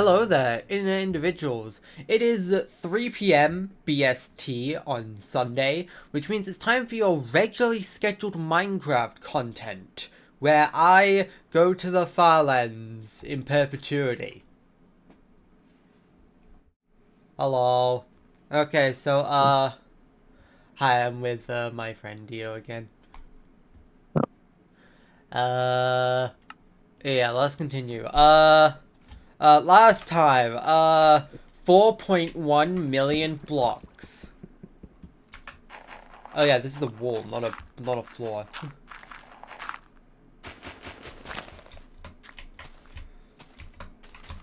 Hello there, individuals. It is 3 p.m. BST on Sunday, which means it's time for your regularly scheduled Minecraft content, where I go to the Farlands in perpetuity. Hello. Okay, so, hi, I'm with, my friend Dio again. Yeah, let's continue. Last time, 4.1 million blocks. Oh yeah, this is a wall, not a floor.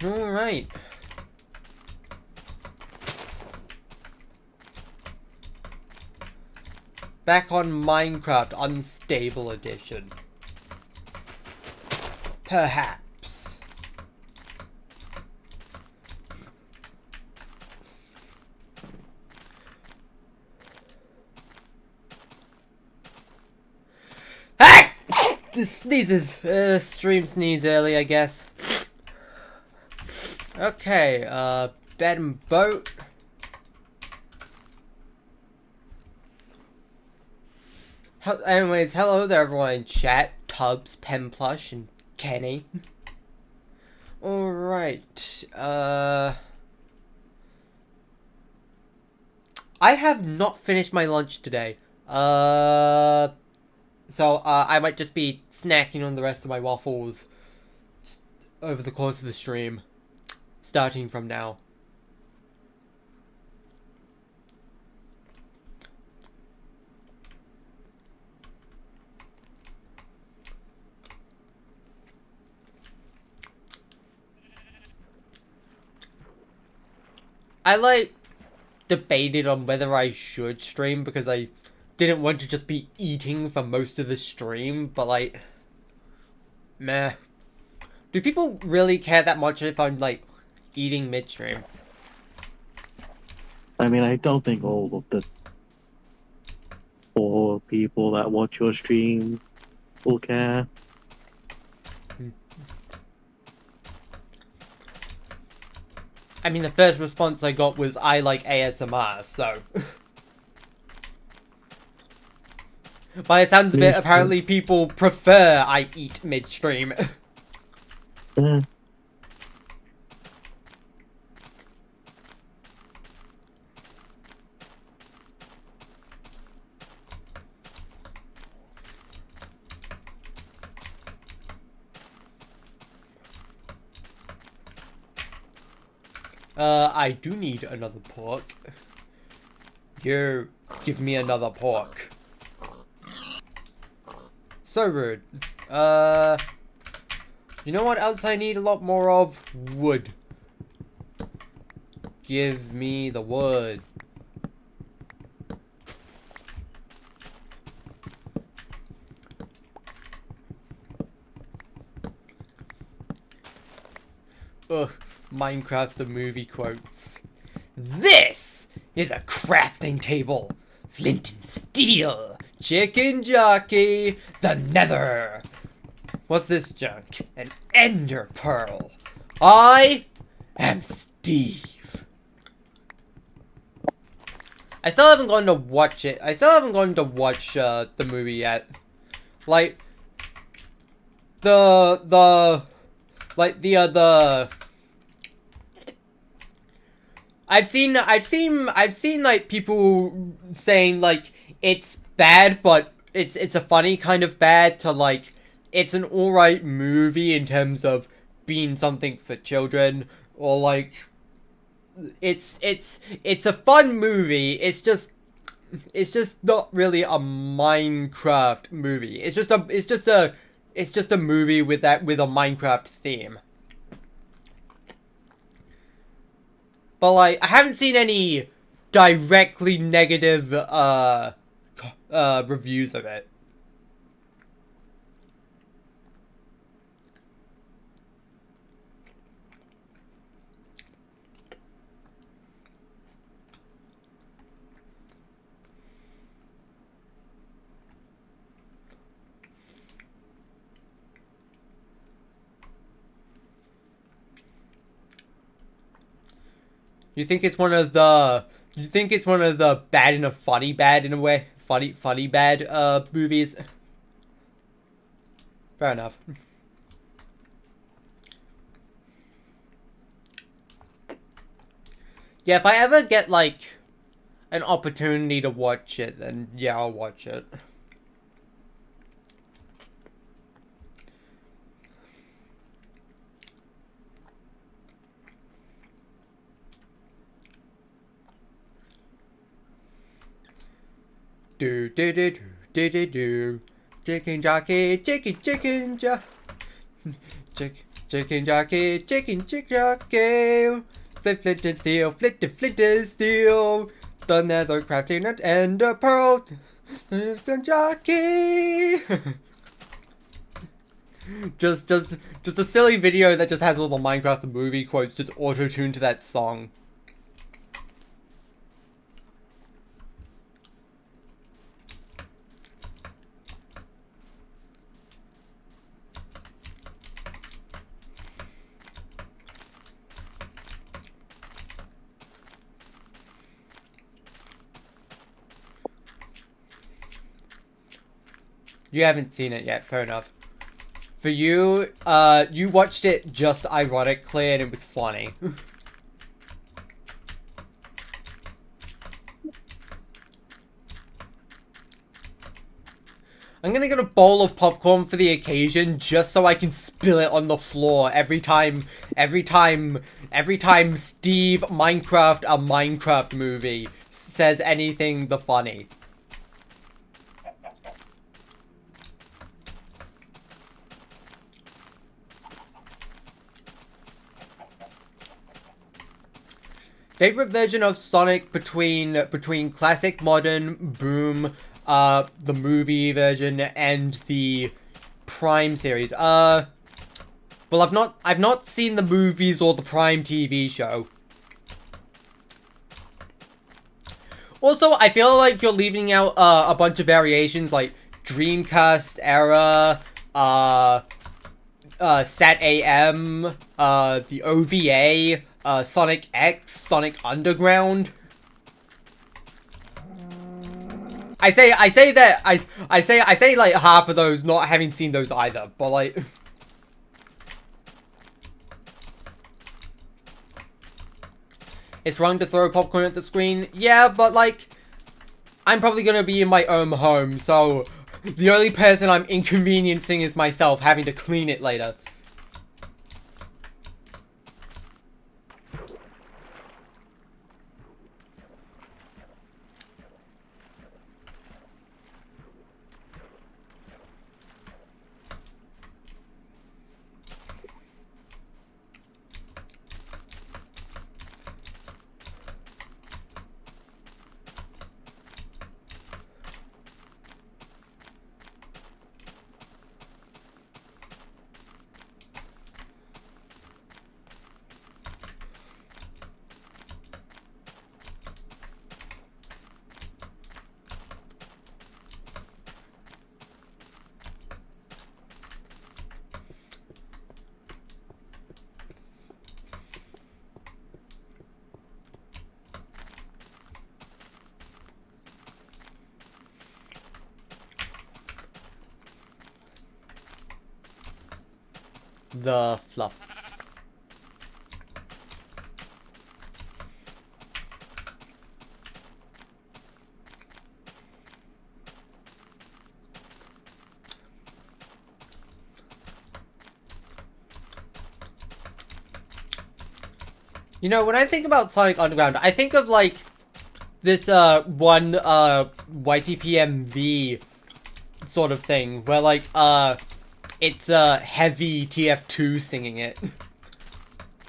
Alright. Back on Minecraft Unstable Edition. Perhaps. Ah! Sneezes. Stream sneeze early, I guess. Okay, bed and boat. Anyways, hello there everyone in chat. Tubbs, Penplush, and Kenny. Alright, I have not finished my lunch today. So, I might just be snacking on the rest of my waffles just over the course of the stream, starting from now. I debated on whether I should stream because I didn't want to just be eating for most of the stream, but meh. Do people really care that much if I'm eating midstream? I mean, I don't think all of the 4 people that watch your stream will care. I mean, the first response I got was, I like ASMR, so... By the sounds of it, apparently people prefer I eat midstream. Yeah. I do need another pork. You give me another pork. So rude. You know what else I need a lot more of? Wood. Give me the wood. Ugh, Minecraft the movie quotes. This is a crafting table. Flint and steel. Chicken jockey. The nether. What's this junk? An ender pearl. I am Steve. I still haven't gone to watch it. I still haven't gone to watch the movie yet. Like the I've seen like people saying like it's bad, but it's a funny kind of bad to like it's an alright movie in terms of being something for children, or like it's a fun movie. It's just not really a Minecraft movie. It's just a movie with a Minecraft theme. But like I haven't seen any directly negative reviews of it. You think it's one of the? You think it's one of the bad in a funny bad in a way? Funny bad movies. Fair enough. Yeah, if I ever get like an opportunity to watch it, then yeah, I'll watch it. Do do do do do do do. Chicken jockey, chicken jockey, chicken jockey, chicken jockey. Flint and steel, flint and steel. The nether crafting and ender pearl. Chicken jockey. just a silly video that just has all the Minecraft the movie quotes just auto-tuned to that song. You haven't seen it yet, fair enough. For you, you watched it just ironically and it was funny. I'm gonna get a bowl of popcorn for the occasion just so I can spill it on the floor every time Steve Minecraft, a Minecraft movie, says anything the funny. Favorite version of Sonic between classic, modern, boom, the movie version and the Prime series. Well, I've not seen the movies or the Prime TV show. Also, I feel like you're leaving out a bunch of variations like Dreamcast era, Sat AM, the OVA, Sonic X, Sonic Underground. I say like half of those not having seen those either, but like it's wrong to throw popcorn at the screen. Yeah, but like I'm probably gonna be in my own home, so the only person I'm inconveniencing is myself, having to clean it later. The fluff. You know, when I think about Sonic Underground, I think of like this one YTPMV sort of thing where like it's heavy TF2 singing it.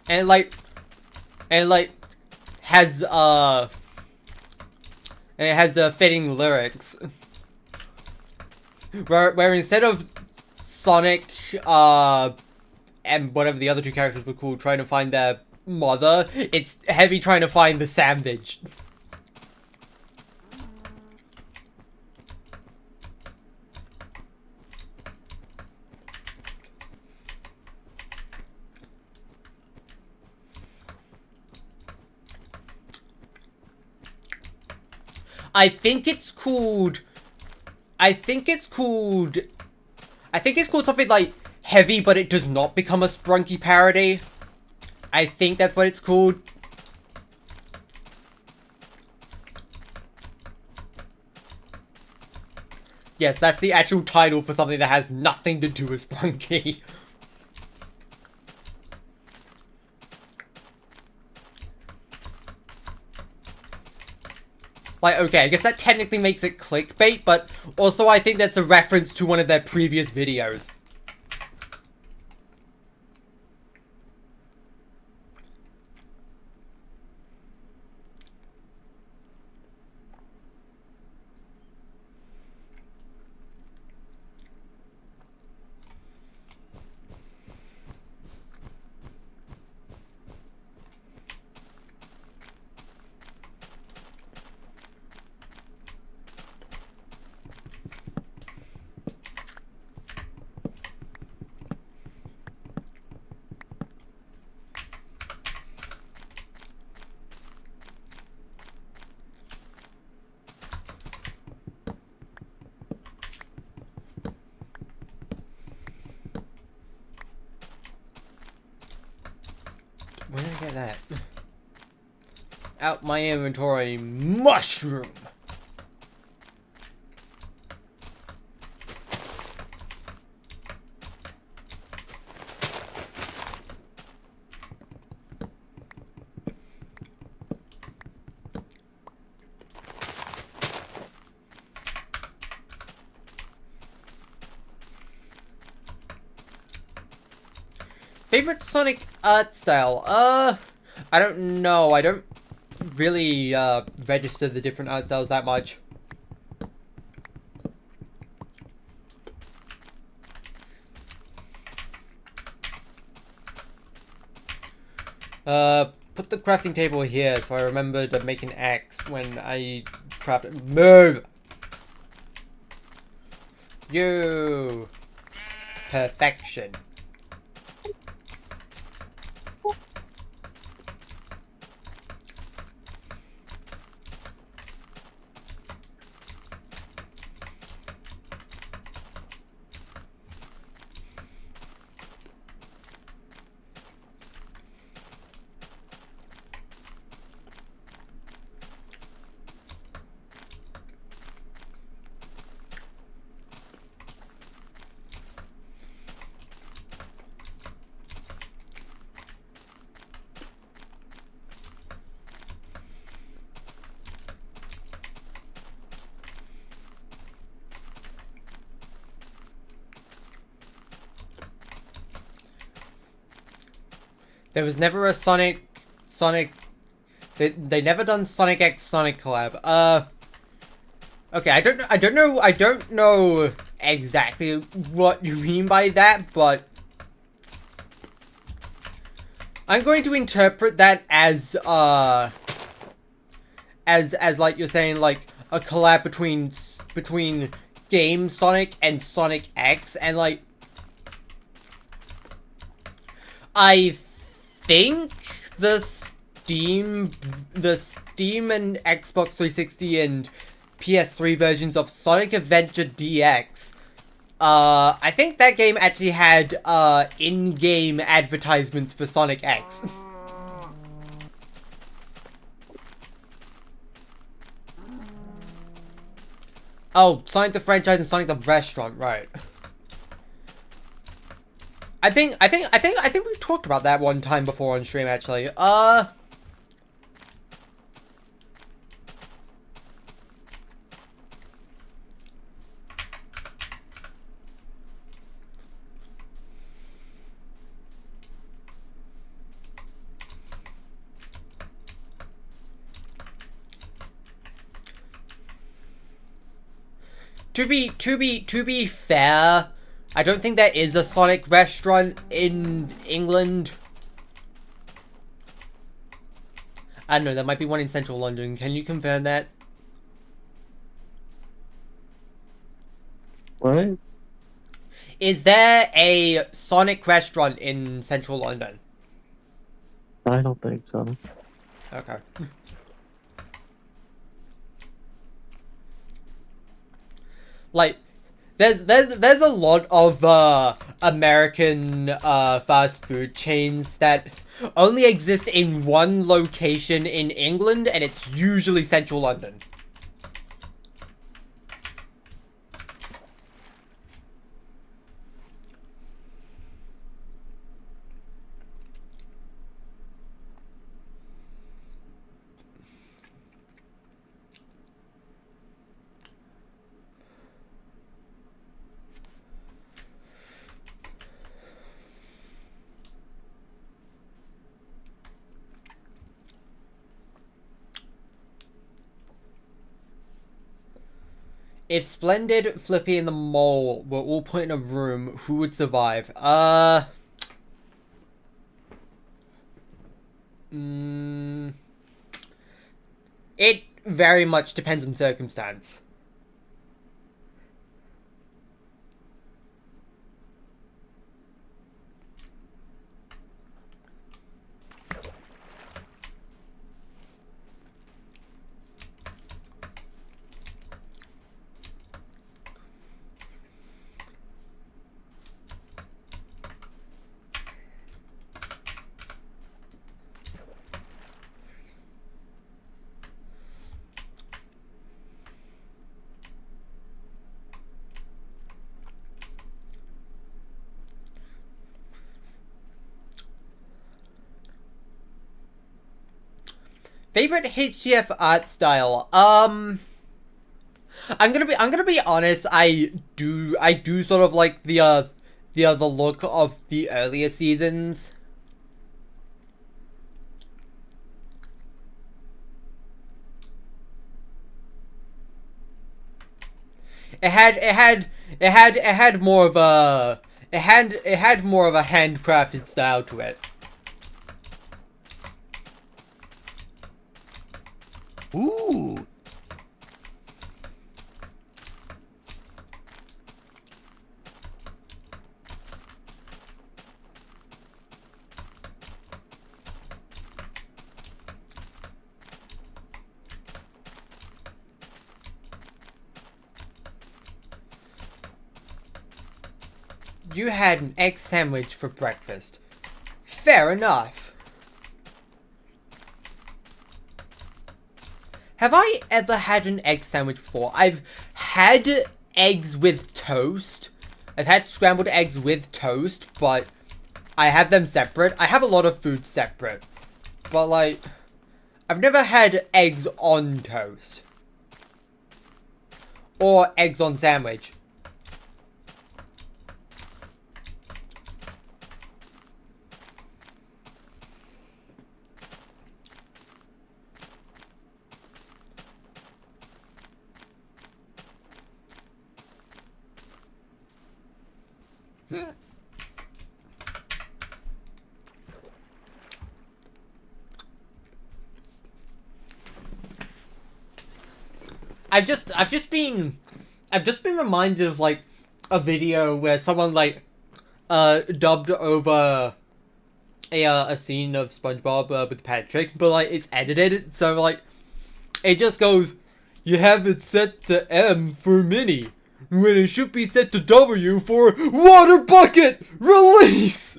And it has and it has fitting lyrics. Where instead of Sonic and whatever the other two characters were called trying to find their mother, it's Heavy trying to find the sandwich. I think it's called... I think it's called something like Heavy, but it does not become a Sprunky parody. I think that's what it's called. Yes, that's the actual title for something that has nothing to do with Sprunky. Like, okay, I guess that technically makes it clickbait, but also I think that's a reference to one of their previous videos. Where did I get that? Out my inventory, mushroom! Favorite Sonic art style? I don't know. I don't really, register the different art styles that much. Put the crafting table here so I remember to make an axe when I craft it. Move! You! Perfection. There was never a Sonic... They never done Sonic X Sonic collab. Okay, I don't know exactly what you mean by that, but... I'm going to interpret that as like you're saying, like, a collab between Game Sonic and Sonic X, and like... I think the Steam and Xbox 360 and PS3 versions of Sonic Adventure DX, I think that game actually had, in-game advertisements for Sonic X. Oh, Sonic the franchise and Sonic the restaurant, right. I think we've talked about that one time before on stream, actually. To be fair, I don't think there is a Sonic restaurant in England. I don't know, there might be one in central London. Can you confirm that? What? Is there a Sonic restaurant in central London? I don't think so. Okay. Like, there's a lot of American fast food chains that only exist in one location in England, and it's usually central London. If Splendid, Flippy, and the Mole were all put in a room, who would survive? It very much depends on circumstance. Favorite HGF art style? I'm gonna be honest. I do sort of like the look of the earlier seasons. It had more of a it had more of a handcrafted style to it. Ooh. You had an egg sandwich for breakfast. Fair enough. Have I ever had an egg sandwich before? I've had eggs with toast. I've had scrambled eggs with toast, but I have them separate. I have a lot of food separate. But, like, I've never had eggs on toast. Or eggs on sandwich. I've just been reminded of like a video where someone like dubbed over a scene of SpongeBob with Patrick, but like it's edited, so like it just goes, "You have it set to M for mini, when it should be set to W for water bucket release."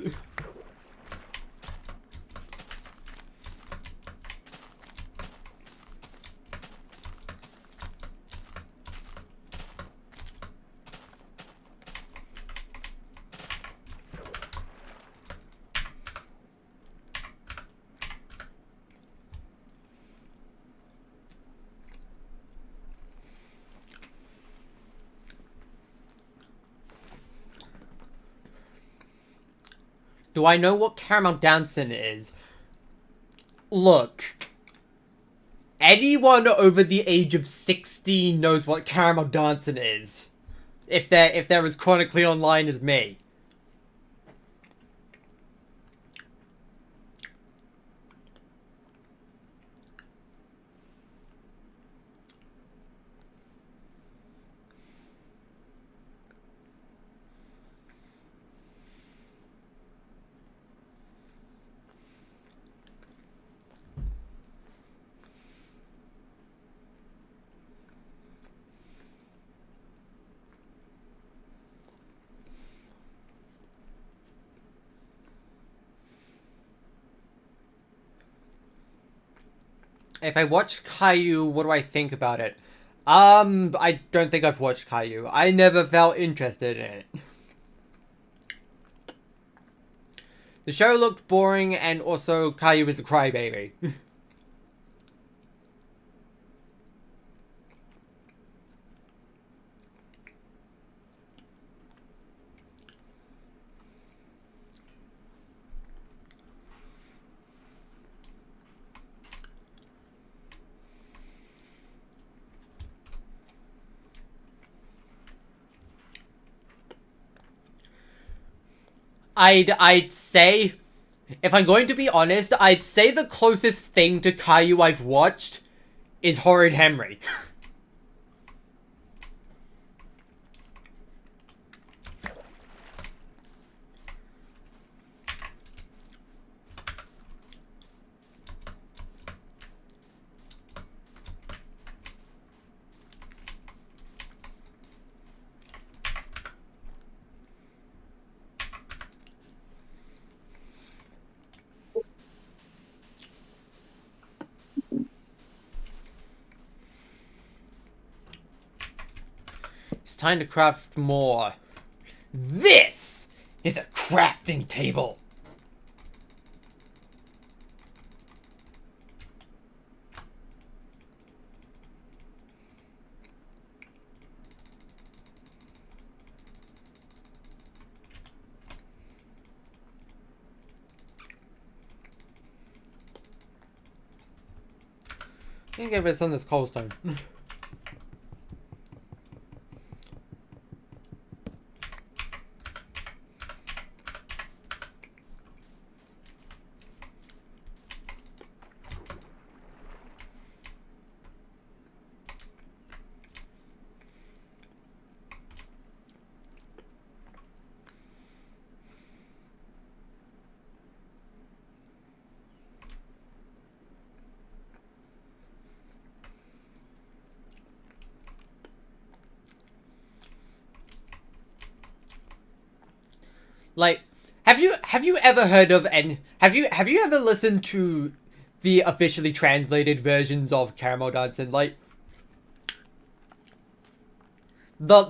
Do I know what caramel dancing is? Look. Anyone over the age of 16 knows what caramel dancing is. If they're as chronically online as me. If I watch Caillou, what do I think about it? I don't think I've watched Caillou. I never felt interested in it. The show looked boring, and also Caillou is a crybaby. I'd say, if I'm going to be honest, I'd say the closest thing to Caillou I've watched is Horrid Henry. It's time to craft more. This is a crafting table. I think it's on this cobblestone. Like, have you ever heard of, and have you ever listened to the officially translated versions of Caramel Dancing? Like, the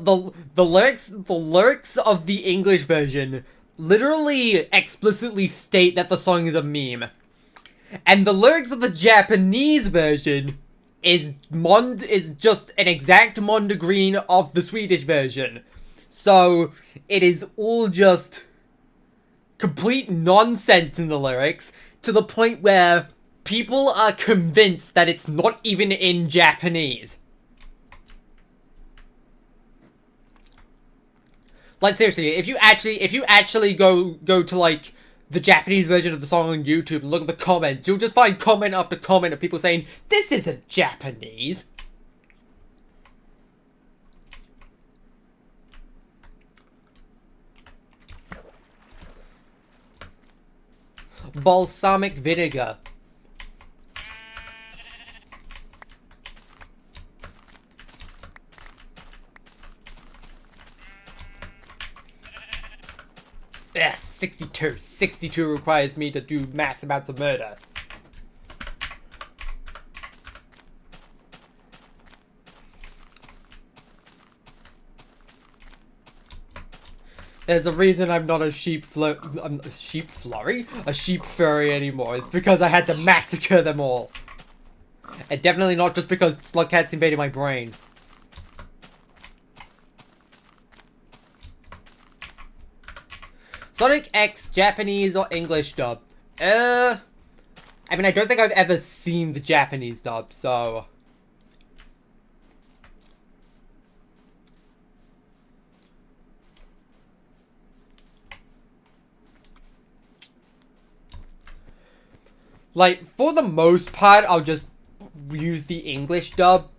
lyrics of the English version literally explicitly state that the song is a meme, and the lyrics of the Japanese version is just an exact mondegreen of the Swedish version. So it is all just complete nonsense in the lyrics, to the point where people are convinced that it's not even in Japanese. Like, seriously, if you actually go to, like, the Japanese version of the song on YouTube and look at the comments, you'll just find comment after comment of people saying, "This isn't Japanese." Balsamic vinegar. Yes, 62. 62 requires me to do mass amounts of murder. There's a reason I'm not a sheep furry anymore. It's because I had to massacre them all. And definitely not just because slug cats invaded my brain. Sonic X, Japanese or English dub? I mean, I don't think I've ever seen the Japanese dub, so... Like, for the most part, I'll just use the English dub.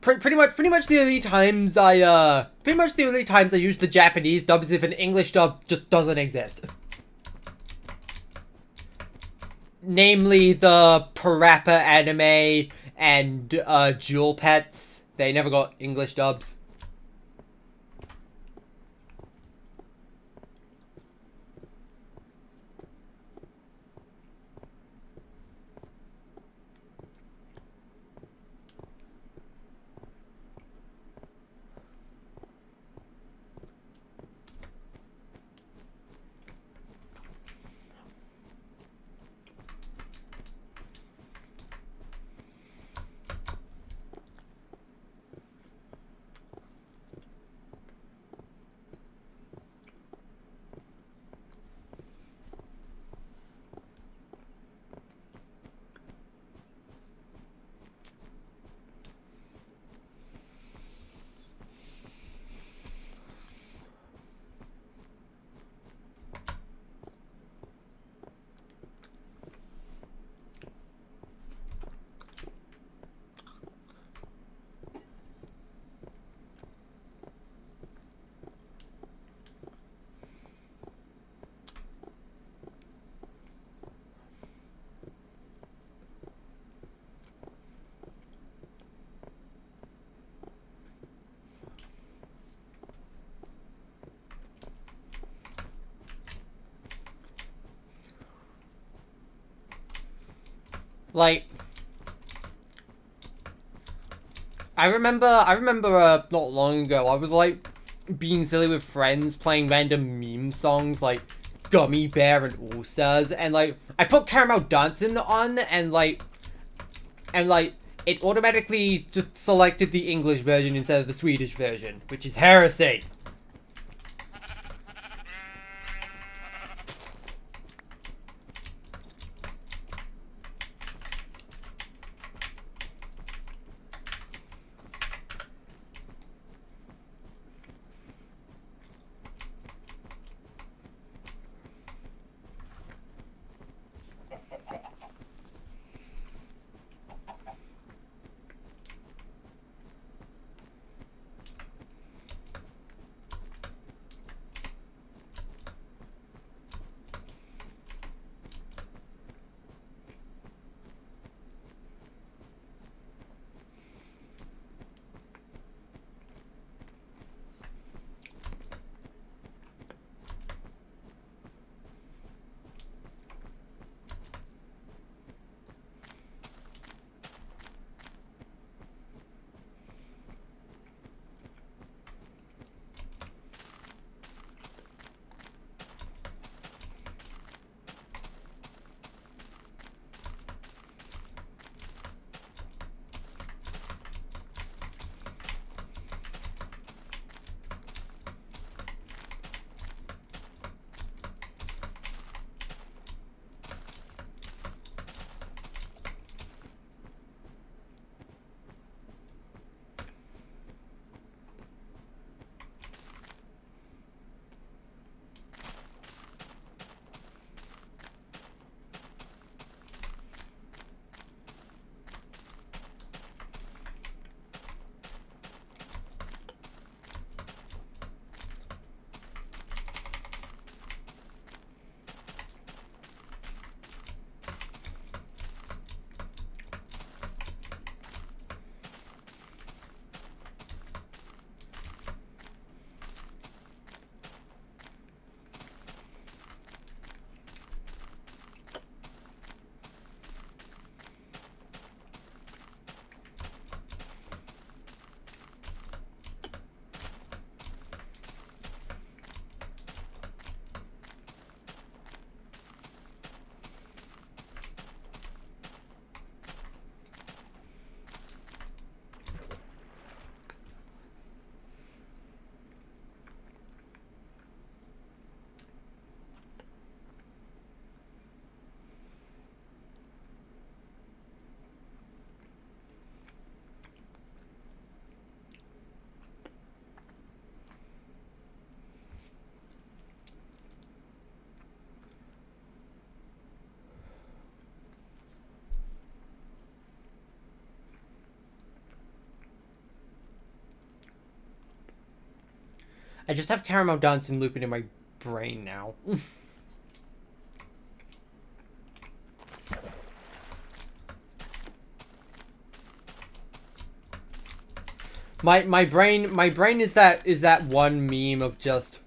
Pretty much the only times I use the Japanese dub is if an English dub just doesn't exist. Namely, the Parappa anime and Jewel Pets. They never got English dubs. Like, I remember, not long ago, I was like being silly with friends playing random meme songs like Gummy Bear and All Stars, and like I put Caramel Dancing on, and it automatically just selected the English version instead of the Swedish version, which is heresy. I just have Caramel Dancing looping in my brain now. my brain is that one meme of just,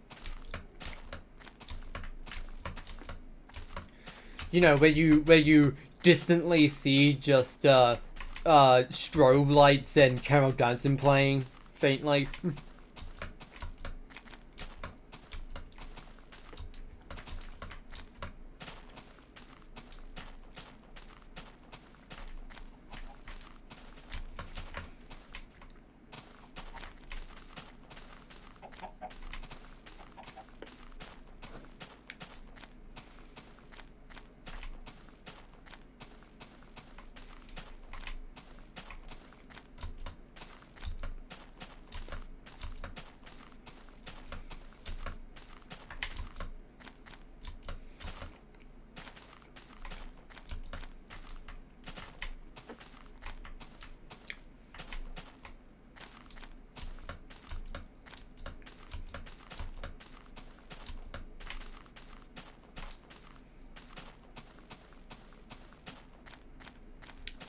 you know, where you distantly see just strobe lights and Caramel Dancing playing faintly.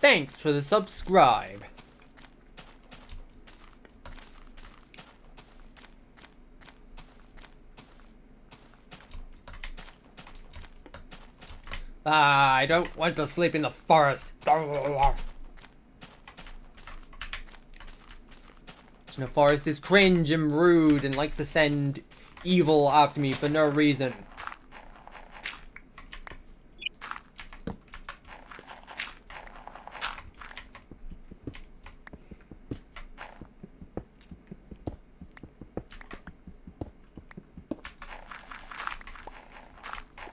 Thanks for the subscribe. Ah, I don't want to sleep in the forest. The forest is cringe and rude and likes to send evil after me for no reason.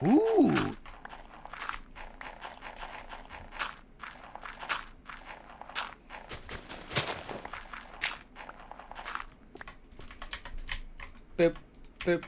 Ooh. Boop, boop.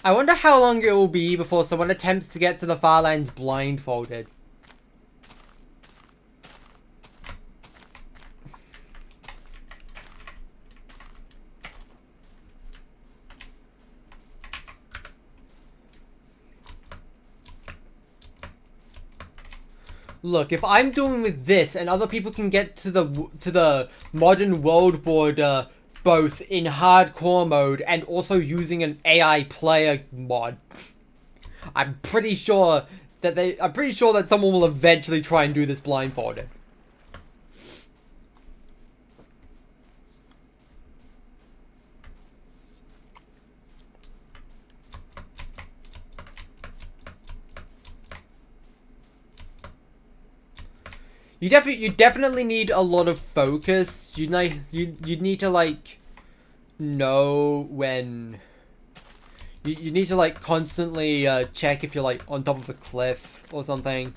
I wonder how long it will be before someone attempts to get to the far lands blindfolded. Look, if I'm doing this and other people can get to the modern world border both in hardcore mode and also using an AI player mod, I'm pretty sure that someone will eventually try and do this blindfolded. You definitely need a lot of focus. You need to like know when you need to like constantly check if you're like on top of a cliff or something.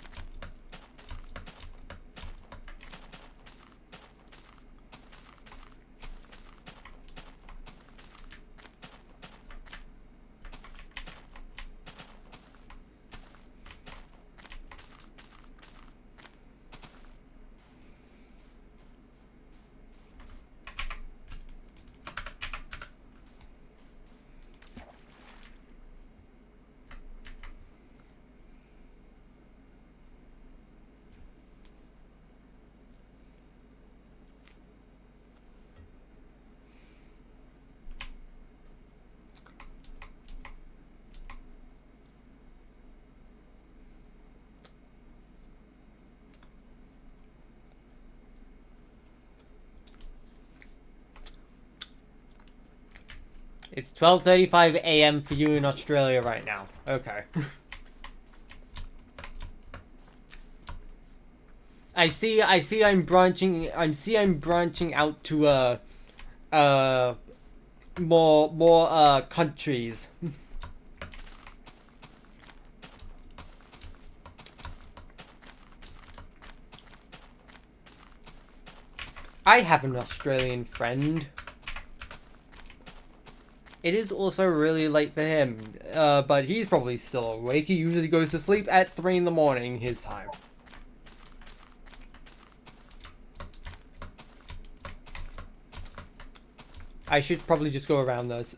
It's 12:35 a.m. for you in Australia right now. Okay. I see I'm branching out to more countries. I have an Australian friend. It is also really late for him, but he's probably still awake. He usually goes to sleep at 3 in the morning his time. I should probably just go around those.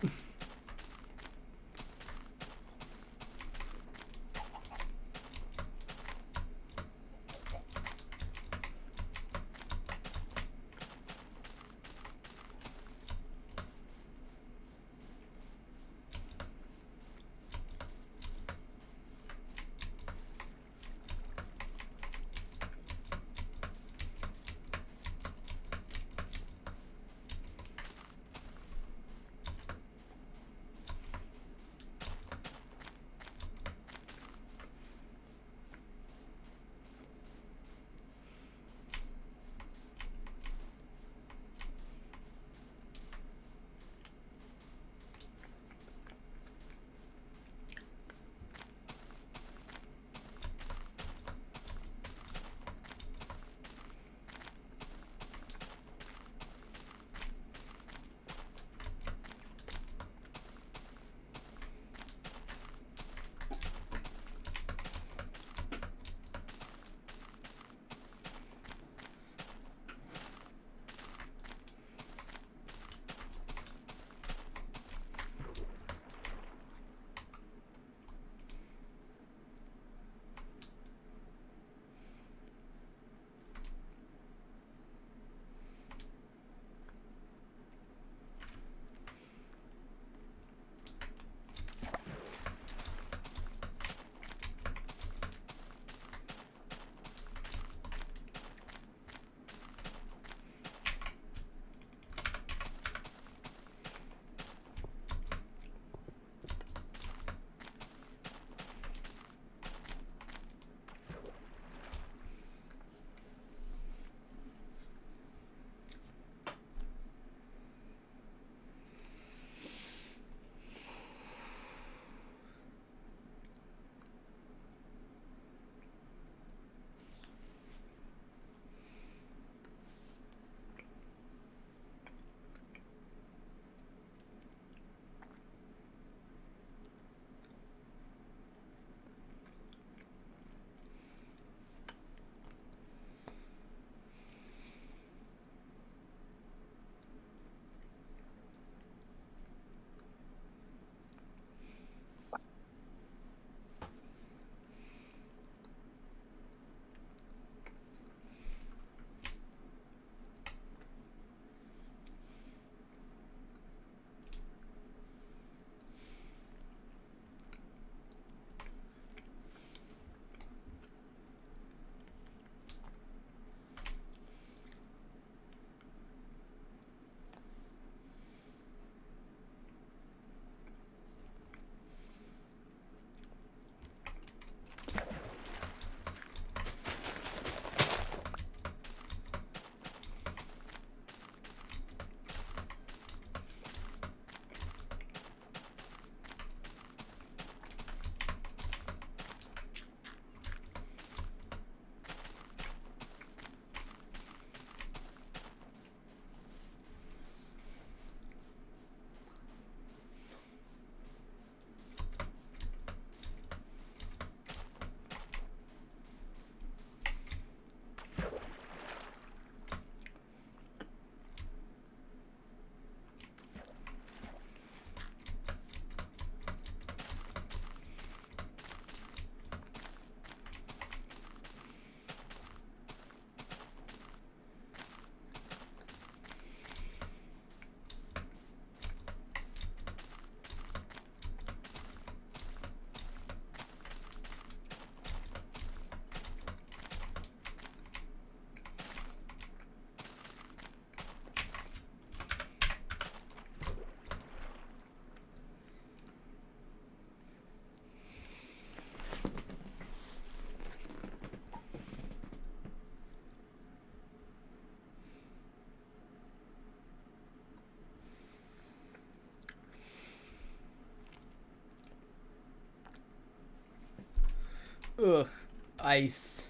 Ice.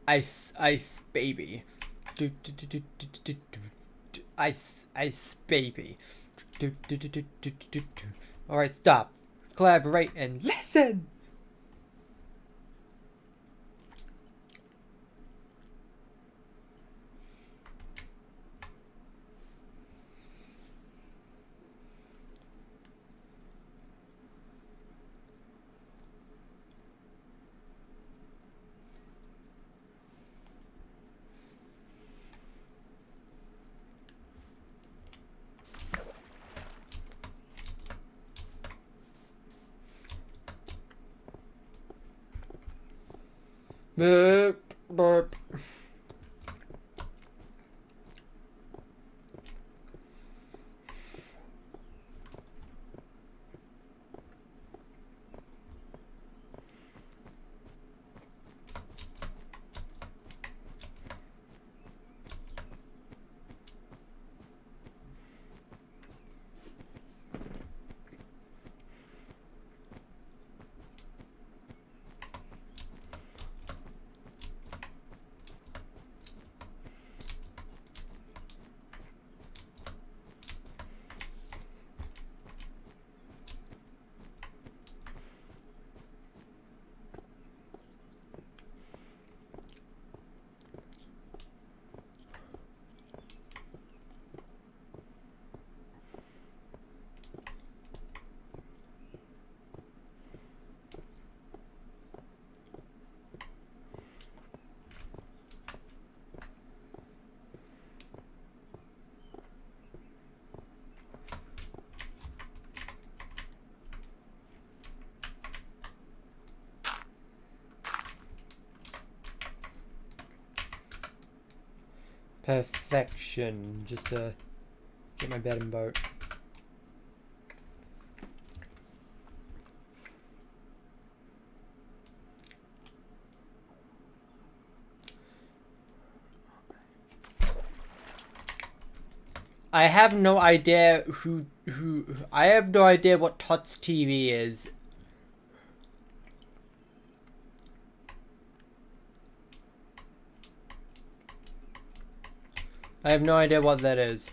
Ice, ice, baby. Ice, ice, baby. Alright, stop. Collaborate and listen! Burp, burp. Perfection. Just to get my bed and boat. I have no idea I have no idea what Tots TV is. I have no idea what that is.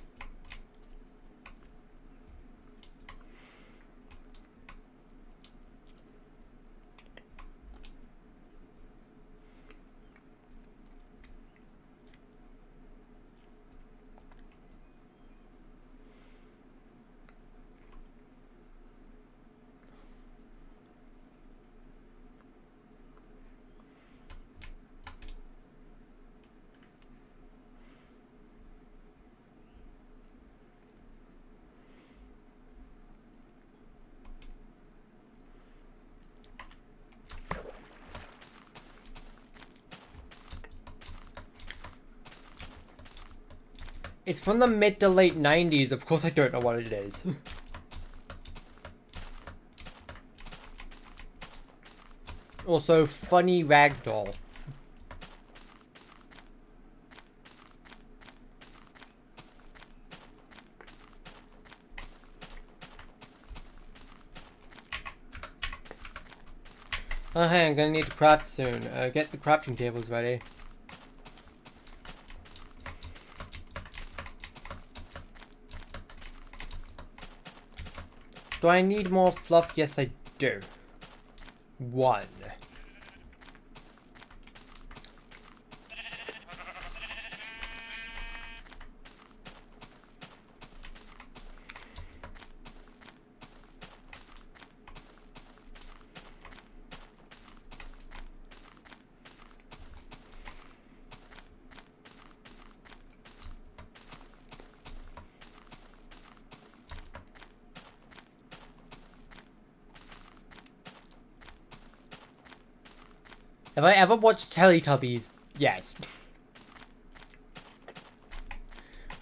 It's from the mid to late 90s. Of course I don't know what it is. Also, funny ragdoll. Oh hey, I'm gonna need to craft soon. Get the crafting tables ready. Do I need more fluff? Yes, I do. 1. Have I ever watched Teletubbies? Yes.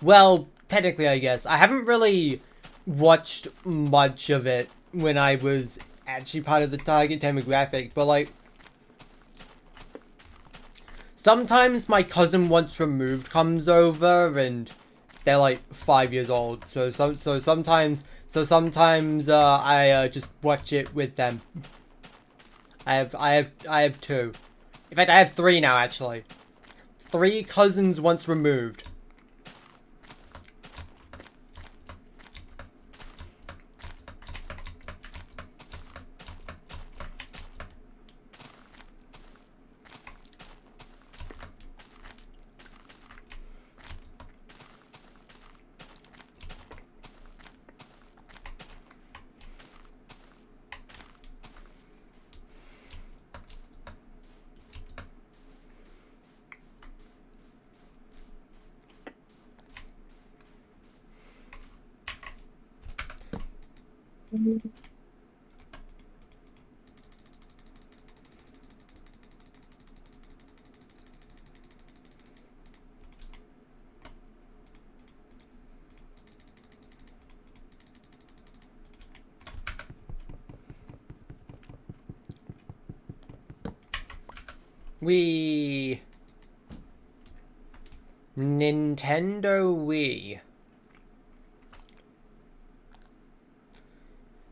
Well, technically, I guess. I haven't really watched much of it when I was actually part of the target demographic, but like, sometimes my cousin once removed comes over and they're like 5 years old, so sometimes I just watch it with them. I have two. In fact, I have three now, actually. 3 cousins once removed. Wii. Nintendo Wii.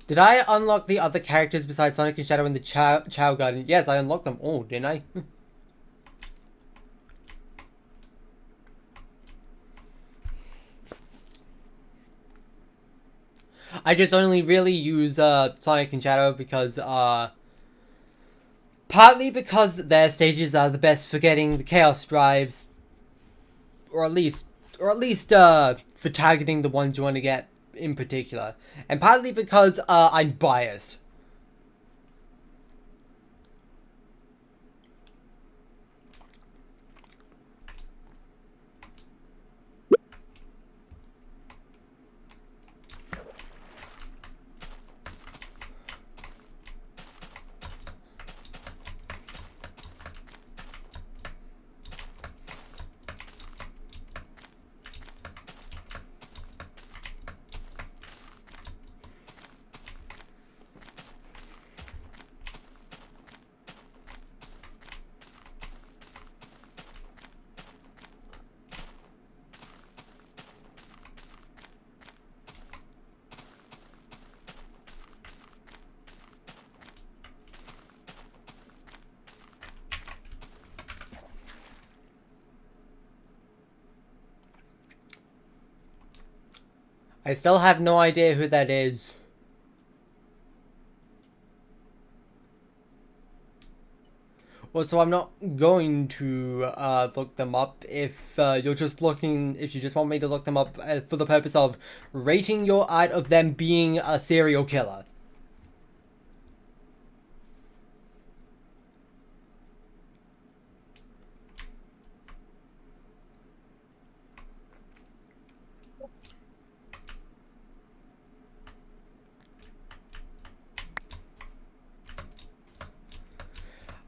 Did I unlock the other characters besides Sonic and Shadow in the Chow Garden? Yes, I unlocked them all, didn't I? I just only really use Sonic and Shadow because partly because their stages are the best for getting the Chaos Drives, or at least for targeting the ones you want to get in particular, and partly because I'm biased. I still have no idea who that is. Well, so I'm not going to look them up if you're just looking, if you just want me to look them up for the purpose of rating your art of them being a serial killer.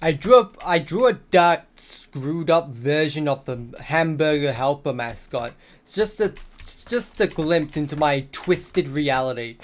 I drew a dark, screwed up version of the hamburger helper mascot. It's just a glimpse into my twisted reality.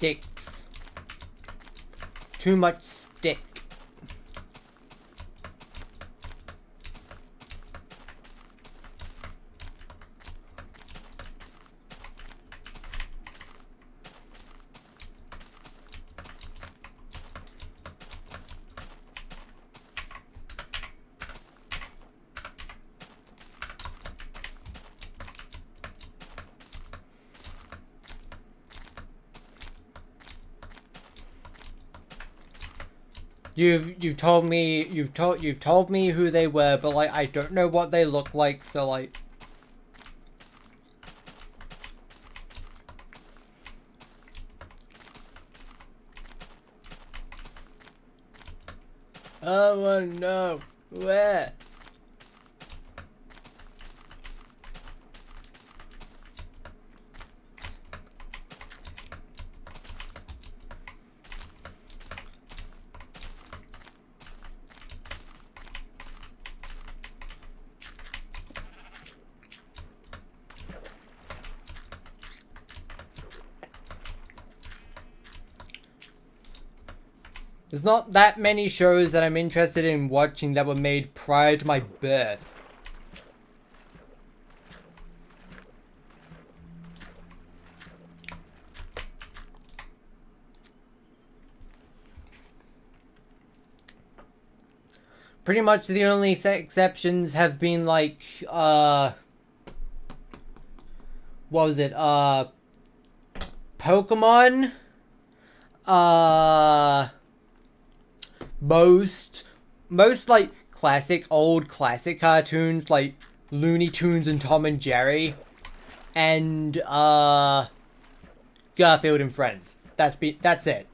sticks. Too much stick. You've told me who they were, but like I don't know what they look like, so like I wanna know where. There's not that many shows that I'm interested in watching that were made prior to my birth. Pretty much the only exceptions have been like, what was it, Pokemon, most like old classic cartoons like Looney Tunes and Tom and Jerry, and Garfield and Friends. That's it.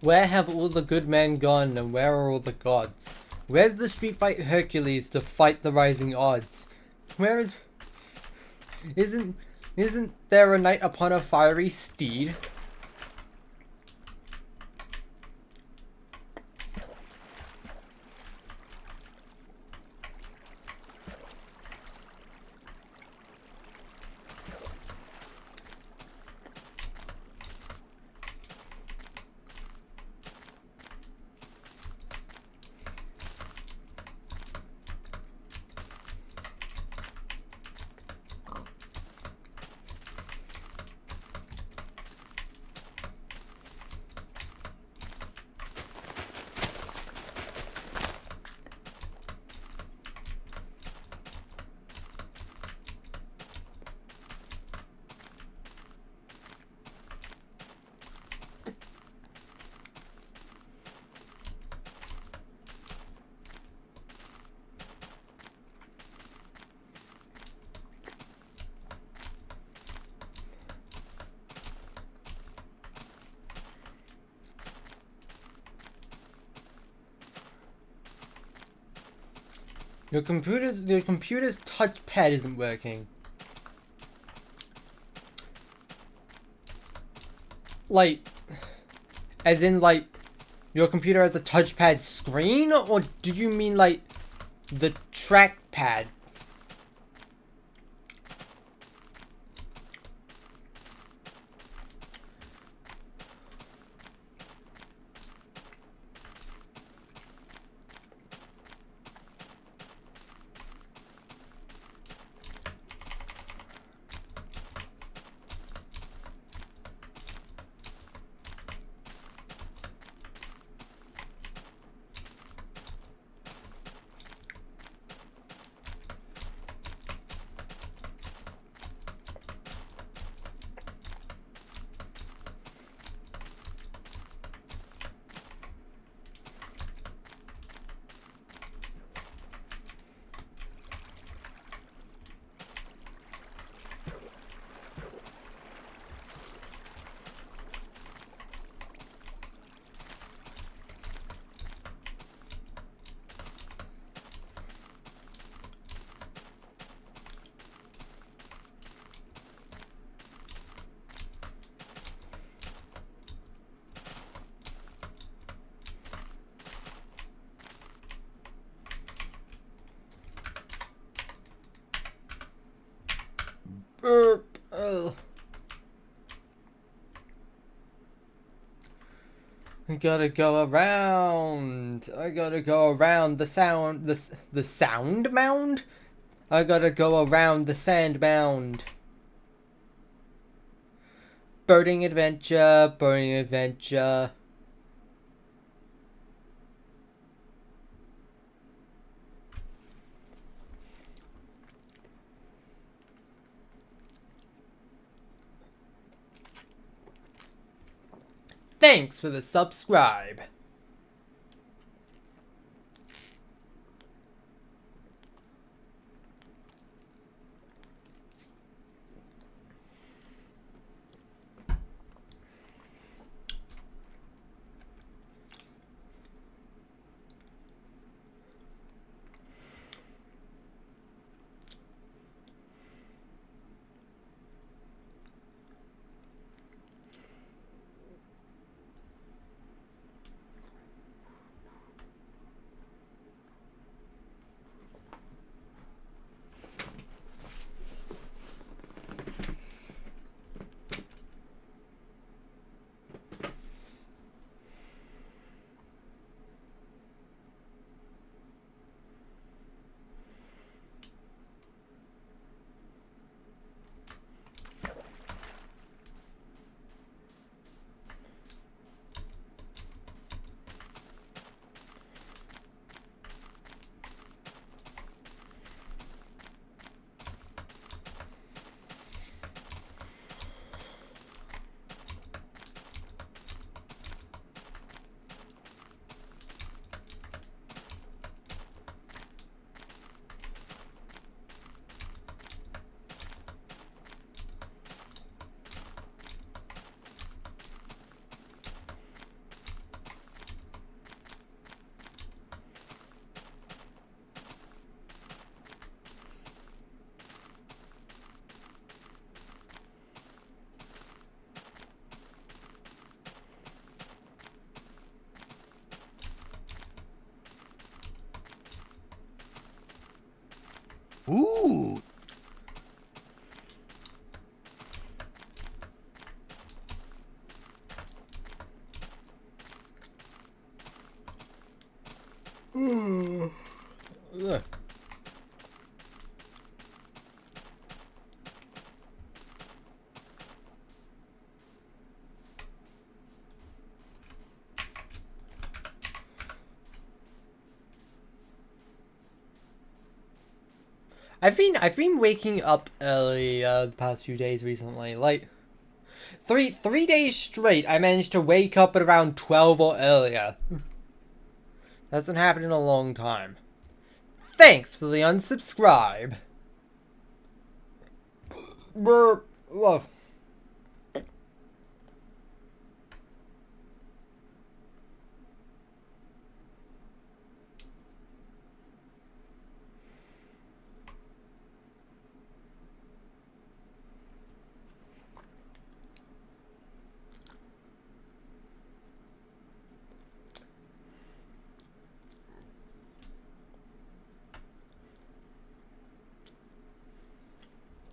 Where have all the good men gone, and where are all the gods? Where's the Street Fight Hercules to fight the rising odds? Where is... Isn't there a knight upon a fiery steed? Your computer's touchpad isn't working. Like, as in like, your computer has a touchpad screen, or do you mean like the trackpad? I gotta go around. I gotta go around the sound mound. I gotta go around the sand mound. Birding adventure, birding adventure. Thanks for the subscribe. Ooh. Ugh. I've been waking up early the past few days recently. Like three days straight, I managed to wake up at around 12 or earlier. Hasn't happened in a long time. Thanks for the unsubscribe. Brr. Ugh.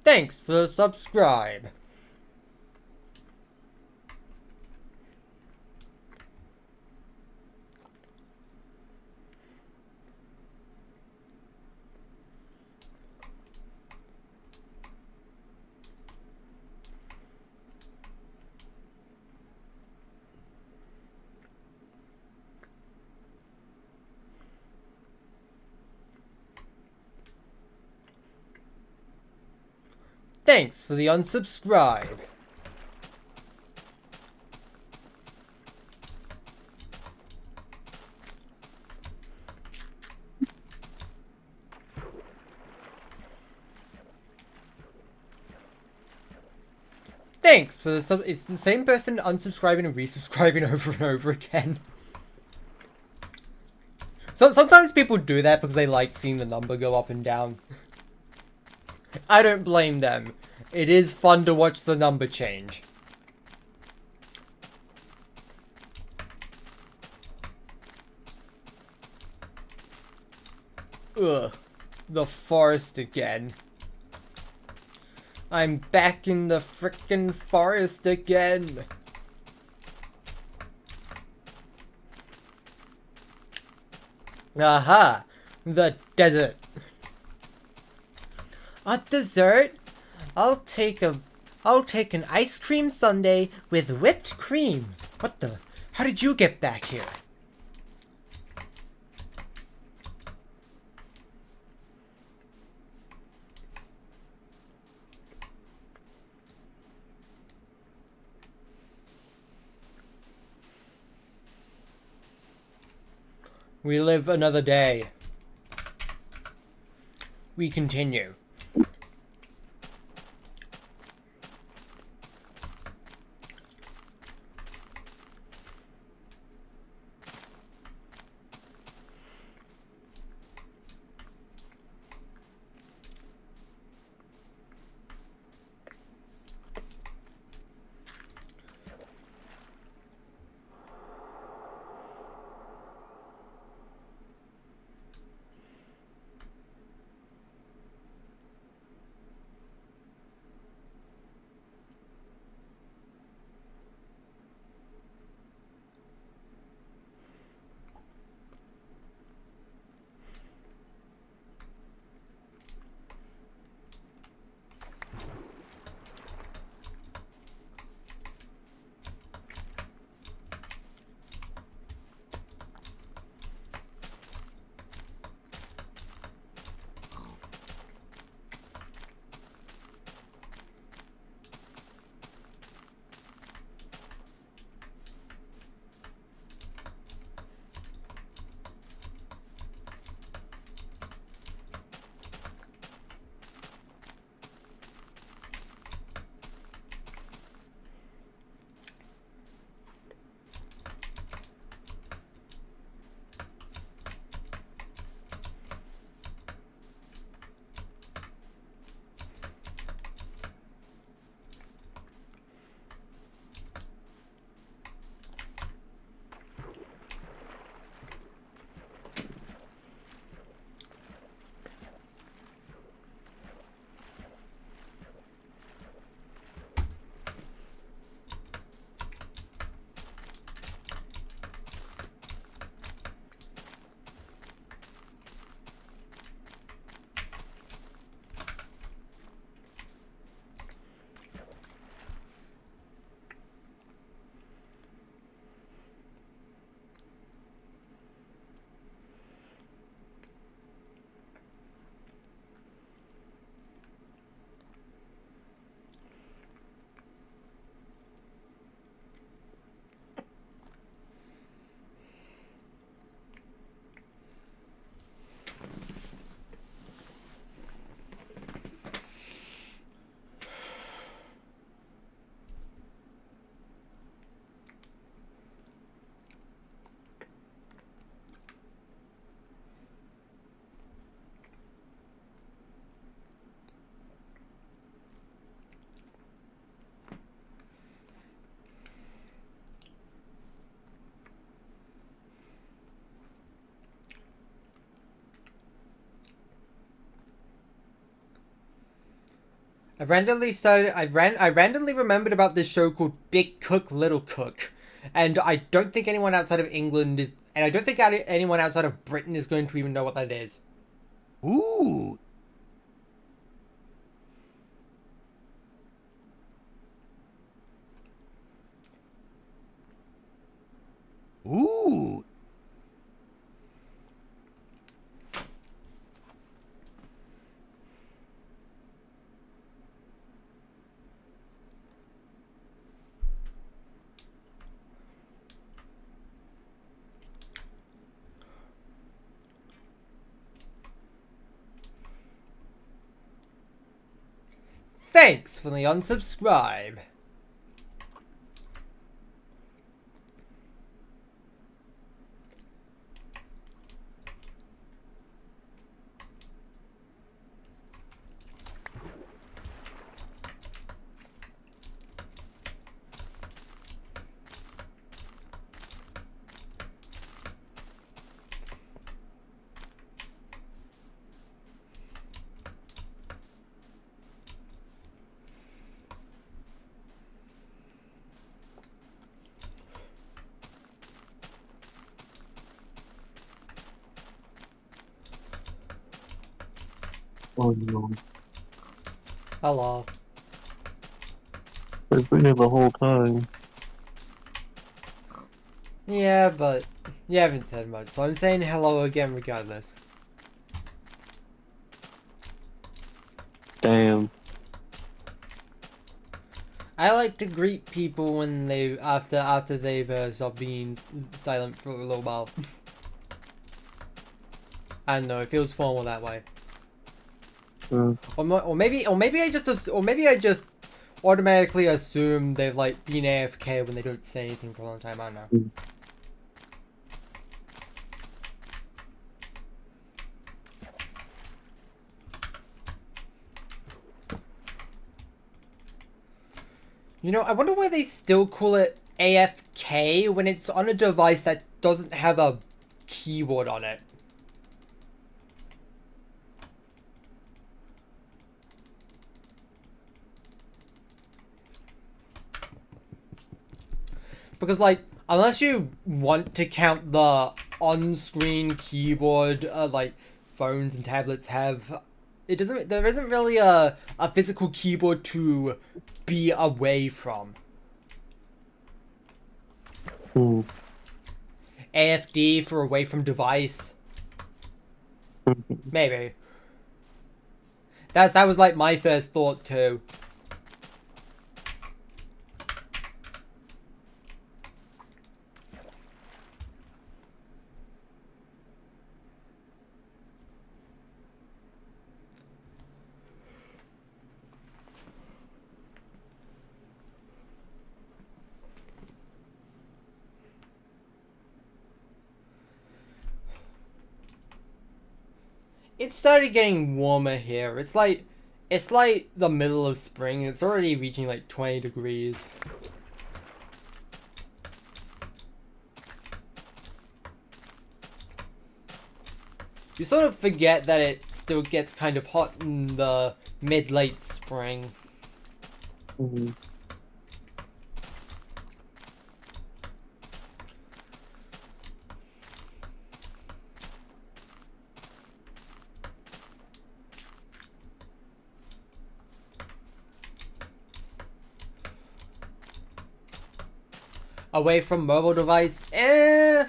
Thanks for the subscribe. Thanks for the unsubscribe. Thanks for the sub. It's the same person unsubscribing and resubscribing over and over again. So sometimes people do that because they like seeing the number go up and down. I don't blame them. It is fun to watch the number change. Ugh. The forest again. I'm back in the frickin' forest again. Aha! The desert. A dessert? I'll take an ice cream sundae with whipped cream. What the? How did you get back here? We live another day. We continue. I randomly remembered about this show called Big Cook, Little Cook, and I don't think anyone outside of England is, and I don't think anyone outside of Britain is going to even know what that is. Ooh. Ooh. Thanks for the unsubscribe. Oh no. Hello. I've been here the whole time. Yeah, but you haven't said much, so I'm saying hello again regardless. Damn. I like to greet people when they after they've stopped being silent for a little while. I don't know, it feels formal that way. Or maybe I just automatically assume they've like been AFK when they don't say anything for a long time. I don't know. You know, I wonder why they still call it AFK when it's on a device that doesn't have a keyboard on it. Because, like, unless you want to count the on-screen keyboard, like, phones and tablets have, there isn't really a physical keyboard to be away from. AFD for away from device. Maybe. That was, like, my first thought, too. It started getting warmer here. It's like the middle of spring. It's already reaching like 20 degrees. You sort of forget that it still gets kind of hot in the mid-late spring. Away from mobile device, I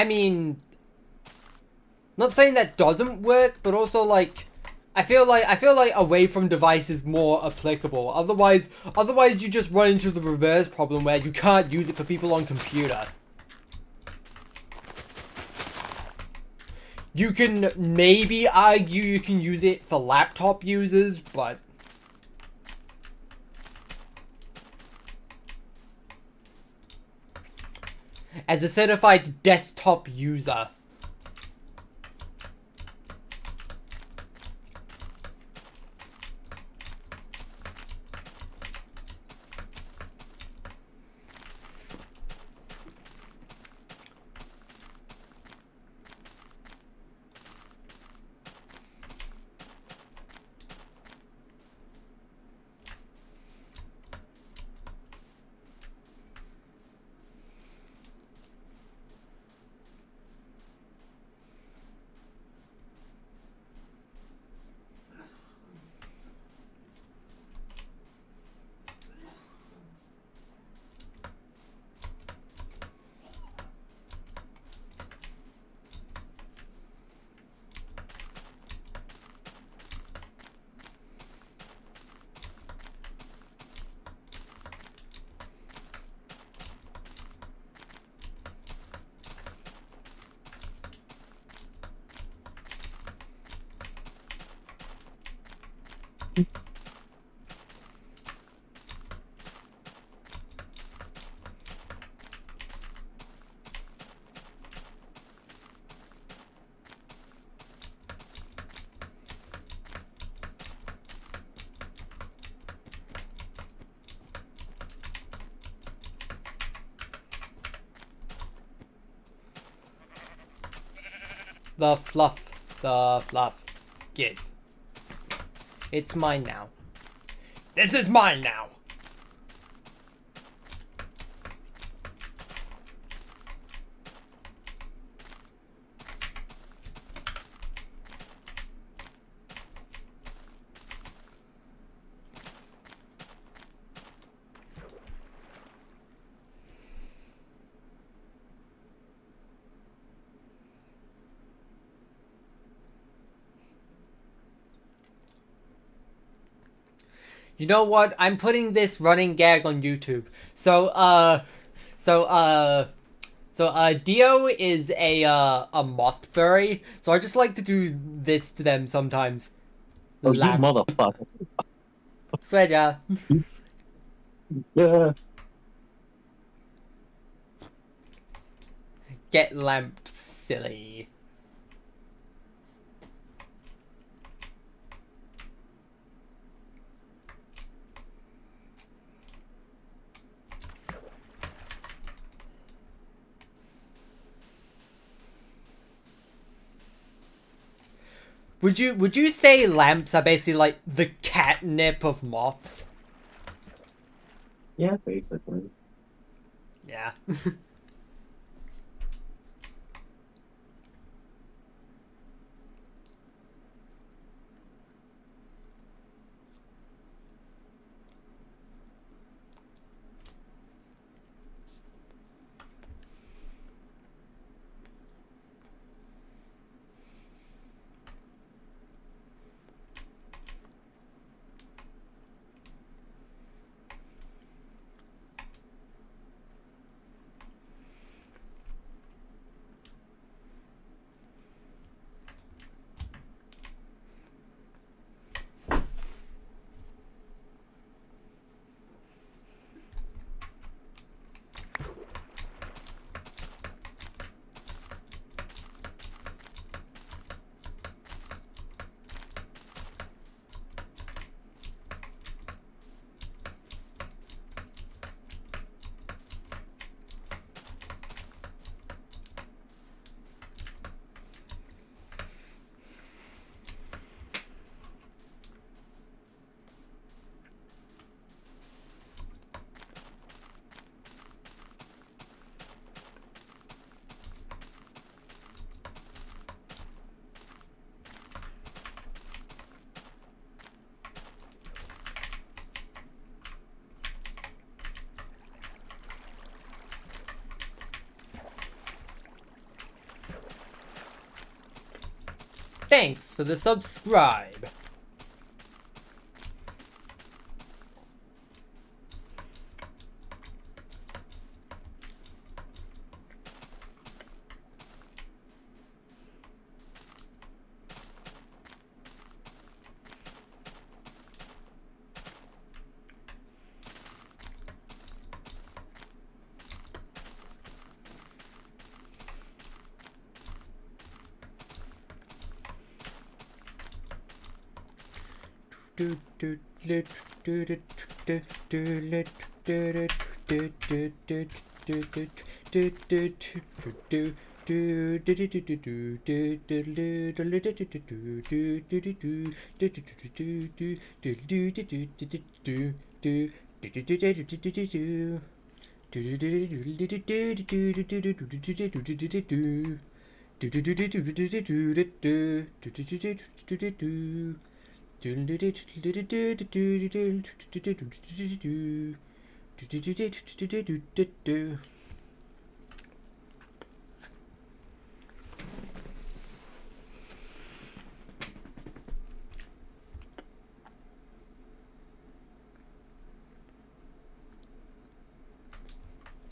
mean, not saying that doesn't work, but also like, I feel like away from device is more applicable. Otherwise you just run into the reverse problem where you can't use it for people on computer. You can maybe argue you can use it for laptop users, but as a certified desktop user, The fluff, give. It's mine now. This is mine now! You know what? I'm putting this running gag on YouTube. Dio is a moth furry, so I just like to do this to them sometimes. Oh, you motherfucker. Sweater. Yeah. Get lamped, silly. Would you say lamps are basically like the catnip of moths? Yeah, basically. Yeah. Thanks for the subscribe.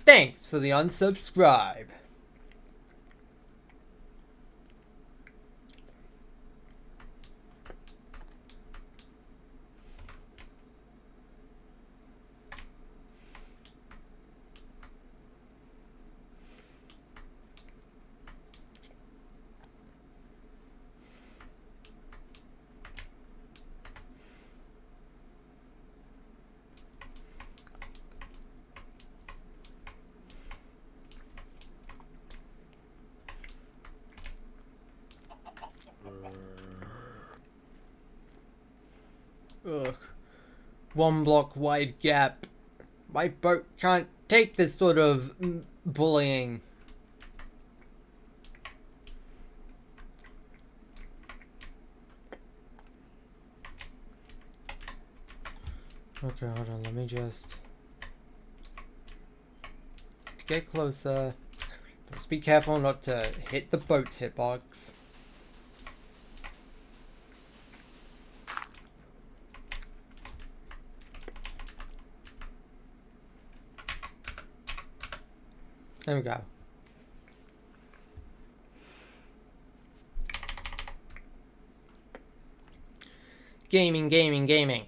Thanks for the unsubscribe. Ugh. 1 block wide gap. My boat can't take this sort of bullying. Okay, hold on, let me just get closer. Just be careful not to hit the boat's hitbox. There we go. Gaming, gaming, gaming.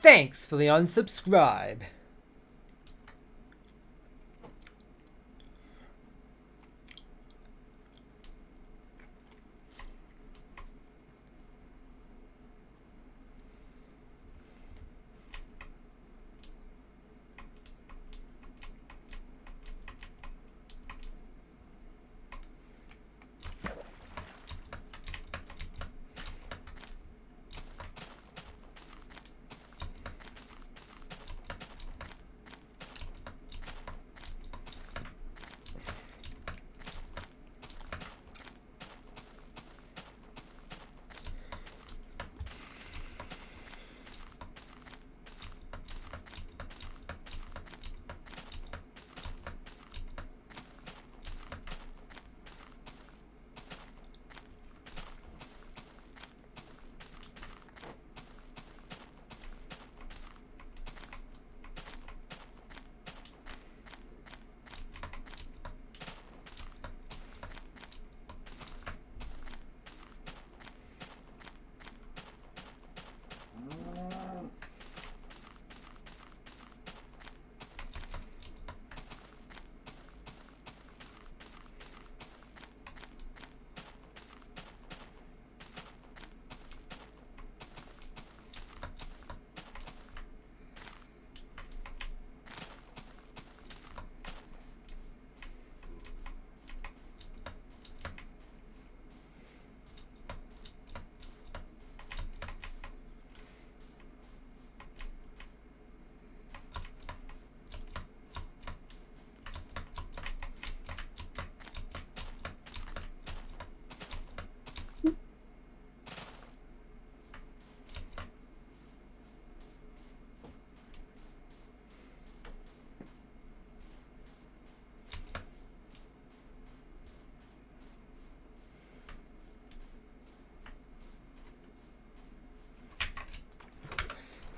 Thanks for the unsubscribe.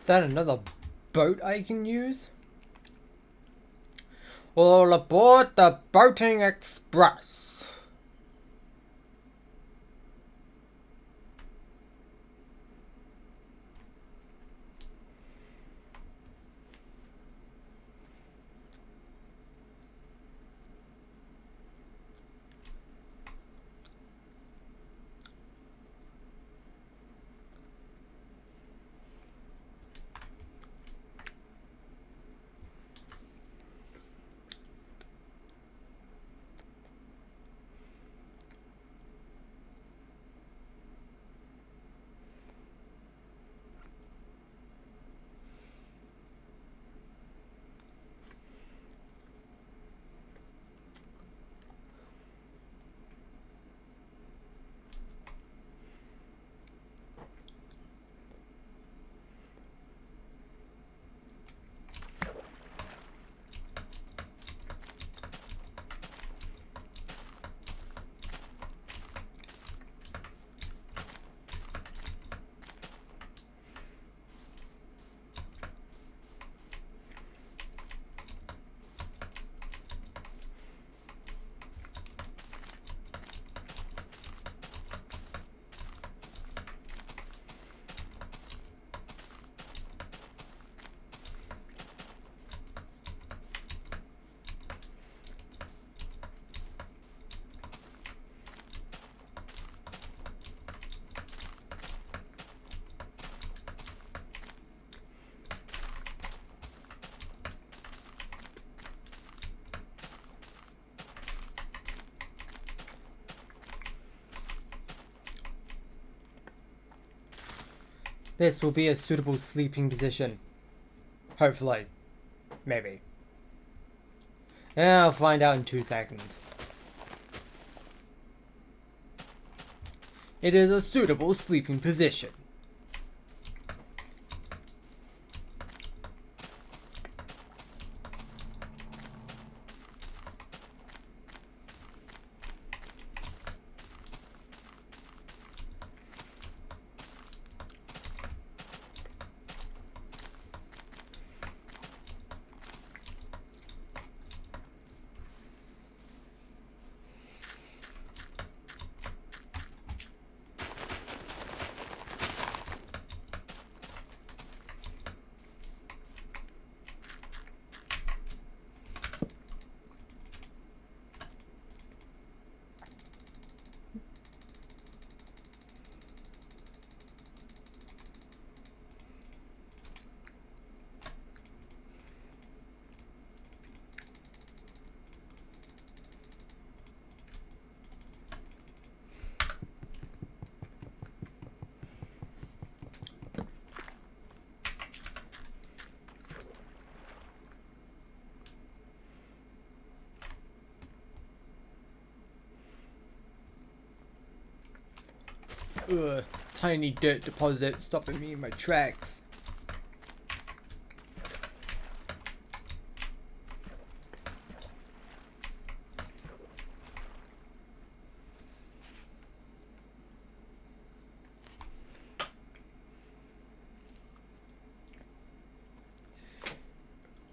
Is that another boat I can use? All aboard the Boating Express. This will be a suitable sleeping position. Hopefully. Maybe. Yeah, I'll find out in 2 seconds. It is a suitable sleeping position. Ugh, tiny dirt deposit stopping me in my tracks.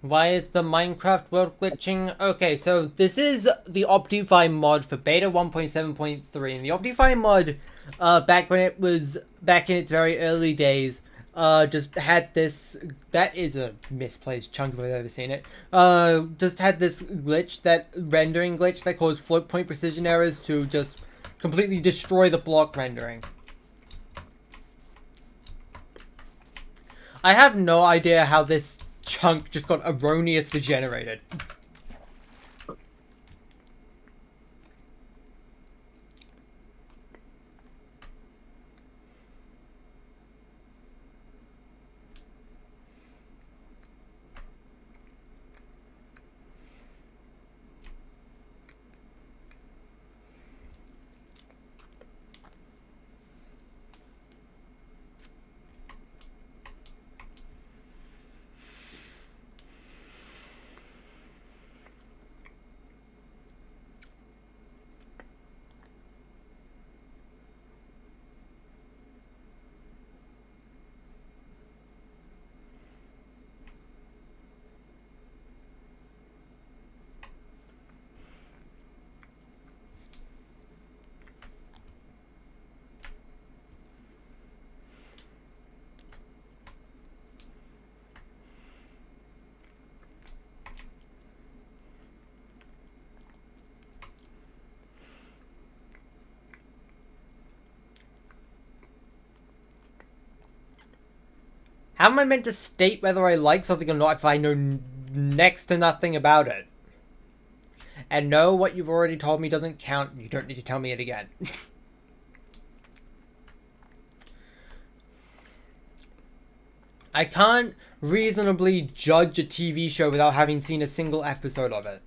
Why is the Minecraft world glitching? Okay, so this is the optifine mod for beta 1.7.3, and the optifine mod, back when it was back in its very early days, just had this. That is a misplaced chunk if I've ever seen it. Just had this glitch, that rendering glitch that caused float point precision errors to just completely destroy the block rendering. I have no idea how this chunk just got erroneously generated. How am I meant to state whether I like something or not if I know next to nothing about it? And no, what you've already told me doesn't count. You don't need to tell me it again. I can't reasonably judge a TV show without having seen a single episode of it.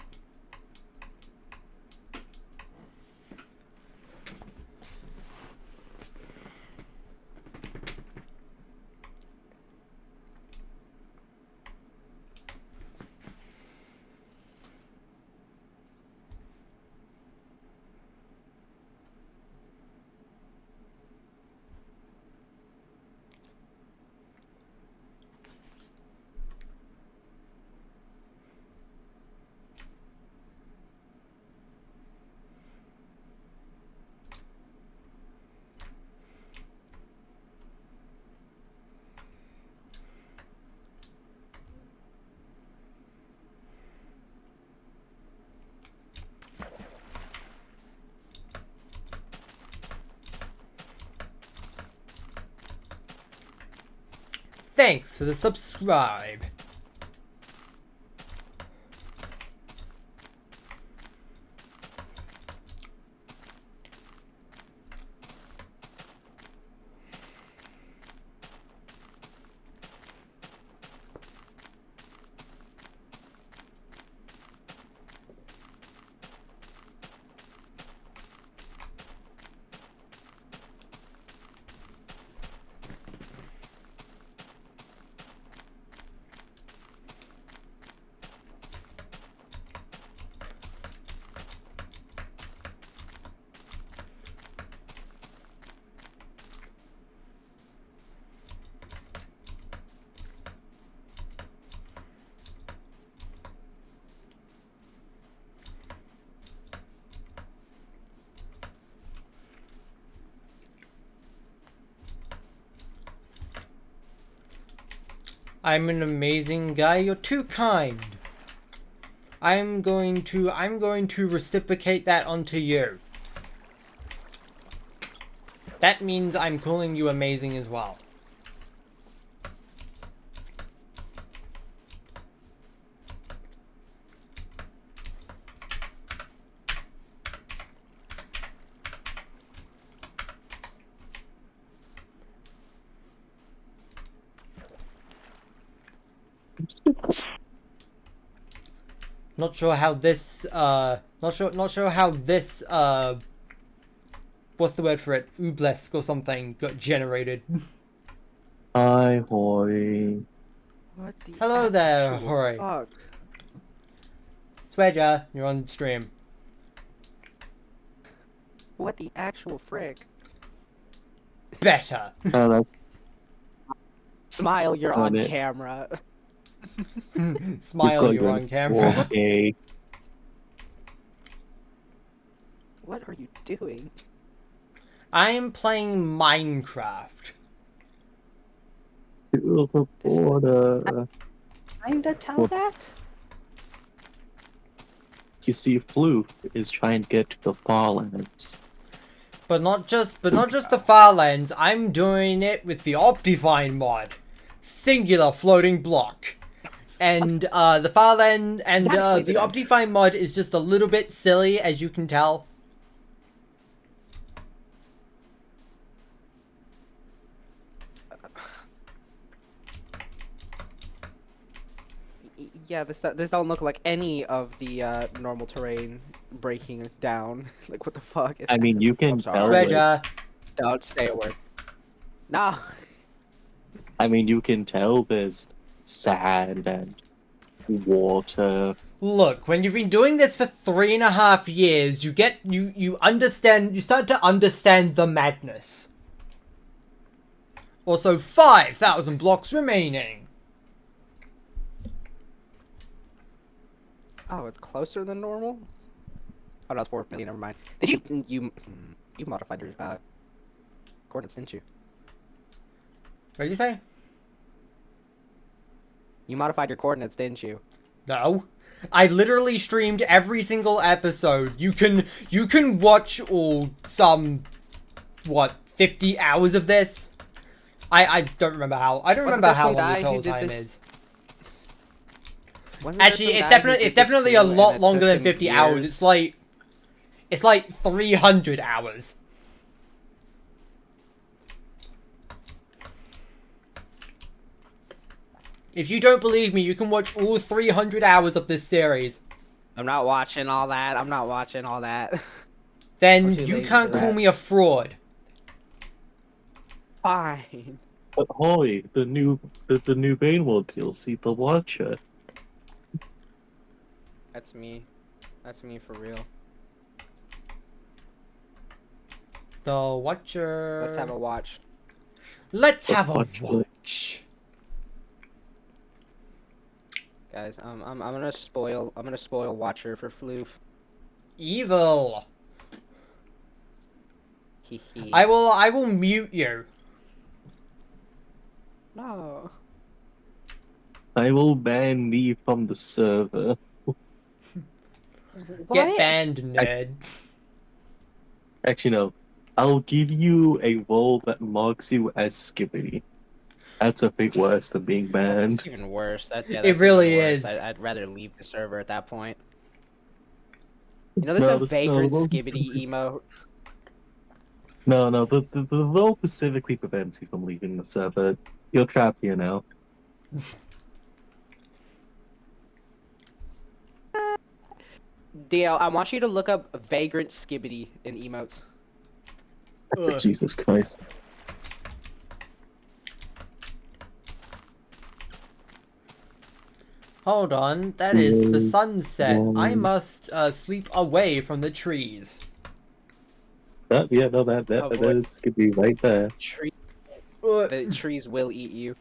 Thanks for the subscribe. I'm an amazing guy. You're too kind. I'm going to reciprocate that onto you. That means I'm calling you amazing as well. Not sure how this, not sure how this, what's the word for it? Obelisk or something got generated. Hi, Hoi. What the Hello there, actual Hori. fuck? Sweater, you're on stream. What the actual frick? Better. Oh, that's Smile, you're On on it. camera. Smile, we've got you're on camera. Okay. What are you doing? I am playing Minecraft. To the border. Kinda tell Well- that? You see, Floof is trying to get to the Farlands. But not just the Farlands, I'm doing it with the Optifine mod. Singular floating block. And the Farland and Actually, the then. Optifine mod is just a little bit silly, as you can tell. Yeah, this don't look like any of the normal terrain breaking down. Like what the fuck? I mean, you can I'm sorry. tell Treasure. Don't say a word. Nah. I mean, you can tell there's sand and water. Look, when you've been doing this for 3.5 years, you understand, you start to understand the madness. Also, 5,000 blocks remaining. Oh, it's closer than normal? Oh, no, it's 4 million, never mind. Did you modified your coordinates, didn't you? What did you say? You modified your coordinates, didn't you? No. I literally streamed every single episode. You can watch all some, what, 50 hours of this? I don't remember how, I don't Wasn't remember there how some long the guy who total did time this- is. Wasn't there Actually, some it's guy who definitely did it's this definitely too, a and lot it longer took than him 50 hours. years? It's like 300 hours. If you don't believe me, you can watch all 300 hours of this series. I'm not watching all that. I'm not watching all that. Then I'm too you lazy can't for call that. me a fraud. Fine. But Hoi, the new Bane World DLC, the Watcher. That's me. That's me for real. The Watcher. Let's have a watch. Let's The have a Watcher. watch. Guys, I'm gonna spoil Watcher for Floof. Evil. Hee hee. I will mute you. No. I will ban me from the server. Get What? banned, nerd. Actually, no. I'll give you a role that marks you as Skippy. That's a bit worse than being banned. That's even worse. That's It even really worse. is. I'd rather leave the server at that point. You know, there's No, a this- no, vagrant well, skibbity emote. No, the role specifically prevents you from leaving the server. You're trapped here now. DL, I want you to look up vagrant skibbity in emotes. Ugh. Jesus Christ. Hold on, that is the sunset. I Mm. must sleep away from the trees. That Avoid- is Skippy right there. The trees will eat you.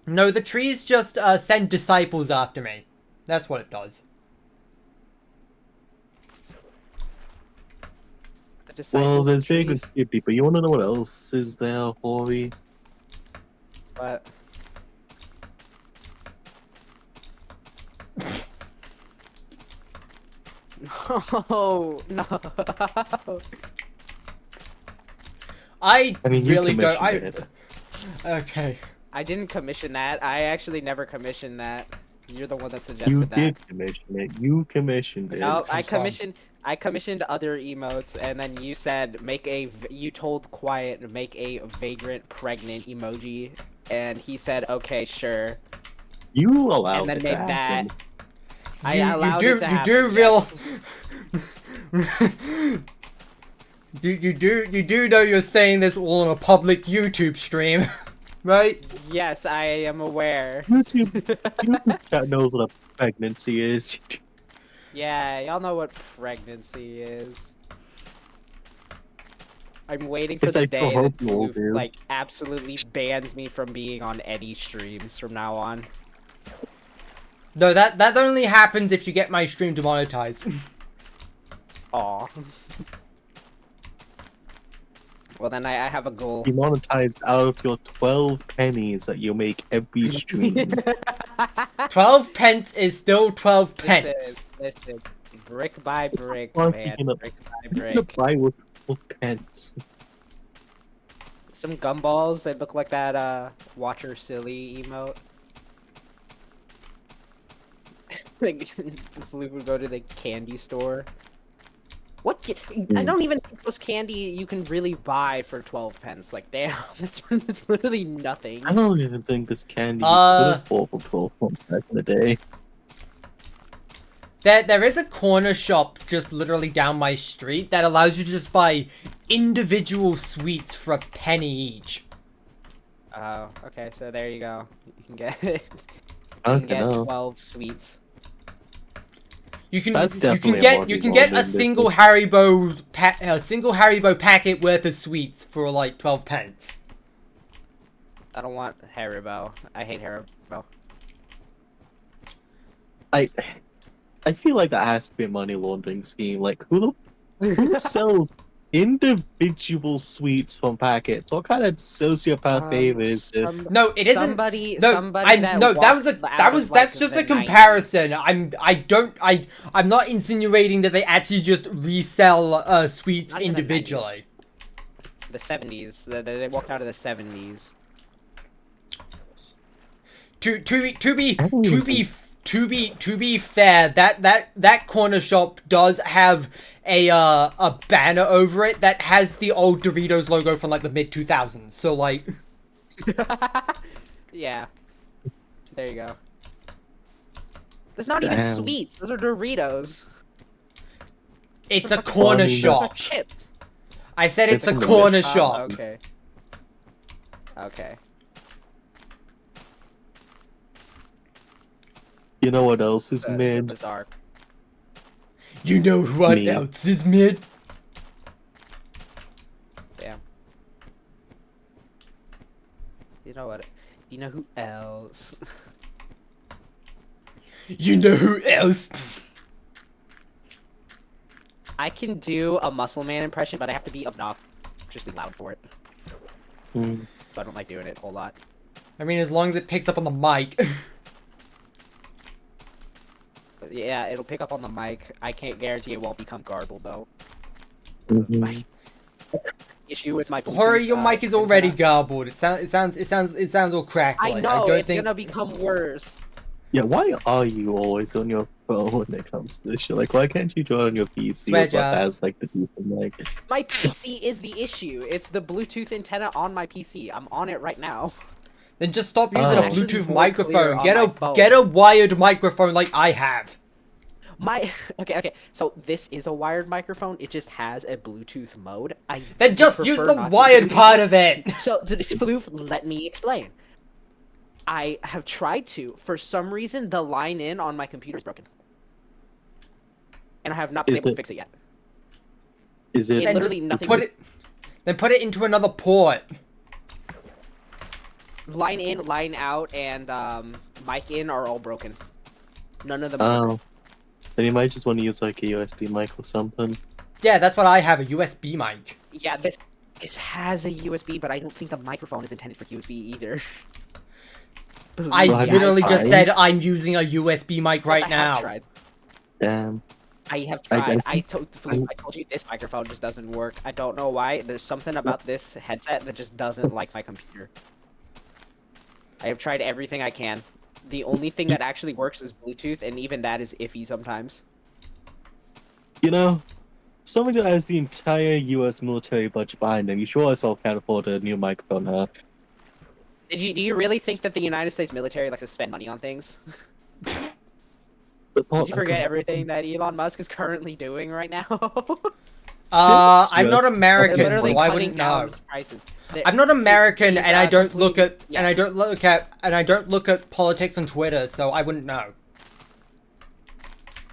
No, the trees just send disciples after me. That's what it does. The Well, Disciples there's of Big and trees. Skippy, but you want to know what else is there, Hori? But no, no. I I mean, you really don't. commissioned it. Okay. I didn't commission that. I actually never commissioned that. You're the one that You suggested that. did commission it. You commissioned it. No, I Confirm. commissioned other emotes, and then you said you told Quiet to make a vagrant pregnant emoji, and he said okay, sure, You allowed and then it to made that. happen. I You allowed do it to you happen, do real yes. you do know you're saying this all on a public YouTube stream, right? Yes, I am aware. YouTube chat knows what a pregnancy is. Yeah, y'all know what pregnancy is. I'm waiting for Yes, the I still day hope that you all Floof, do. like, absolutely bans me from being on any streams from now on. No, that only happens if you get my stream demonetized. Aw. Well, then I have a goal. Demonetized out of your 12 pennies that you make every stream. 12 pence is still 12 pence. Listen, brick by brick, Well, man. you know, Brick by You're gonna brick. buy with 12 pence. Some gumballs that look like that, Watcher Silly emote. Like, Floof would go to the candy store. What? I don't even think those candy you can really buy for 12 pence. Like, damn, that's literally nothing. I don't even think this candy you could have bought for 12 pence back in the day. There is a corner shop just literally down my street that allows you to just buy individual sweets for a penny each. Oh, okay, so there you go. You can get you Okay, can get no. 12 sweets. You can That's you definitely can a get money you can get a laundering single business. Haribo packet worth of sweets for like 12 pence. I don't want Haribo. I hate Haribo. I feel like that has to be a money laundering scheme. Like, who sells individual sweets from packets? What kind of sociopath behavior is this? No, it isn't. Somebody No, that no, that was walked out of, like, that's just the a comparison. I'm not insinuating that they actually just resell sweets Not even the 90s. individually. 90s. The 70s. They walked out of the 70s. To be fair, that corner shop does have a banner over it that has the old Doritos logo from like the mid 2000s. So like, Yeah. There you go. There's not even Damn. sweets. Those are Doritos. it's a Those are corner Well, I mean, Those are shop. chips. I said it's a It's a corner wish. shop. Okay. Okay. You know what else is That's mid? bizarre. You know what Me. else is mid? Damn. You know what? You know who else? You know who else? I can do a Muscle Man impression, but I have to be obnoxiously loud for it. Hmm. So I don't like doing it a whole lot. I mean, as long as it picks up on the mic. But yeah, it'll pick up on the mic. I can't guarantee it won't become garbled though. Mhm. My issue with my Hori, Bluetooth, your mic is already antenna. garbled. It sounds all crackly. I know, don't it's think. gonna become worse. Yeah, why are you always on your phone when it comes to this shit? Like, why can't you join on your PC Swear or jar. has like the decent mic? My PC is the issue. It's the Bluetooth antenna on my PC. I'm on it right now. Then just stop using a Oh. Actually Bluetooth more microphone. clear on Get my phone. get a wired microphone like I have. Okay. So this is a wired microphone. It just has a Bluetooth mode. I Then would just use prefer the not to wired use part of it. So, Floof, let me explain. I have tried to. For some reason, the line in on my computer is broken. And I have not been Is able it- to fix it yet. Is it? It Then literally just nothing- put it. Then put it into another port. Line in, line out, and mic in are all broken. None of them work. Oh, then you might just want to use like a USB mic or something. Yeah, that's what I have, a USB mic. Yeah, this has a USB, but I don't think the microphone is intended for USB either. I Well, have you literally just tried? said I'm using a USB mic right I have now. tried. Damn. I have I- tried. I- I told you this microphone just doesn't work. I don't know why. There's something about this headset that just doesn't like my computer. I have tried everything I can. The only thing that actually works is Bluetooth, and even that is iffy sometimes. You know, somebody that has the entire US military budget behind them, you sure as hell can't afford a new microphone, huh? Do you really think that the United States military likes to spend money on things? Did you forget everything that Elon Musk is currently doing right now? I'm not They're American, literally so I cutting wouldn't down know. prices. I'm not American, He's, and I don't look at completely- and I don't look at politics on Twitter, so I wouldn't know.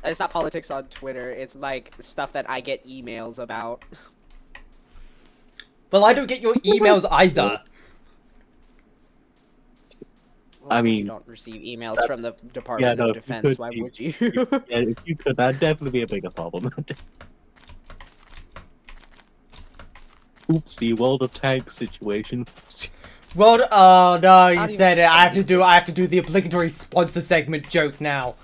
It's not politics on Twitter. It's like stuff that I get emails about. Well, I don't get your emails either. I You mean, don't receive emails from the Department no, of if you Defense. could Why see- would you? Yeah, if you could, that'd definitely be a bigger problem. Oopsie, World of Tanks situation. Well, oh no, you Not said even it. I have to do the obligatory sponsor segment joke now.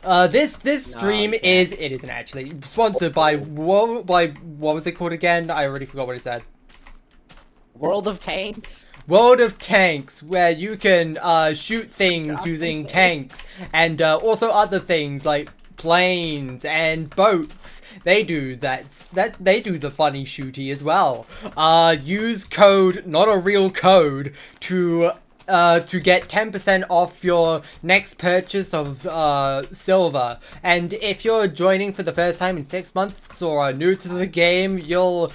This No, stream you can't. it isn't actually sponsored by what was it called again? I already forgot what it said. World of Tanks. World of Tanks, where you can shoot things God, using okay. tanks and also other things like planes and boats. They do they do the funny shooty as well. Use code, not a real code, to get 10% off your next purchase of silver. And if you're joining for the first time in 6 months or are new to the game, you'll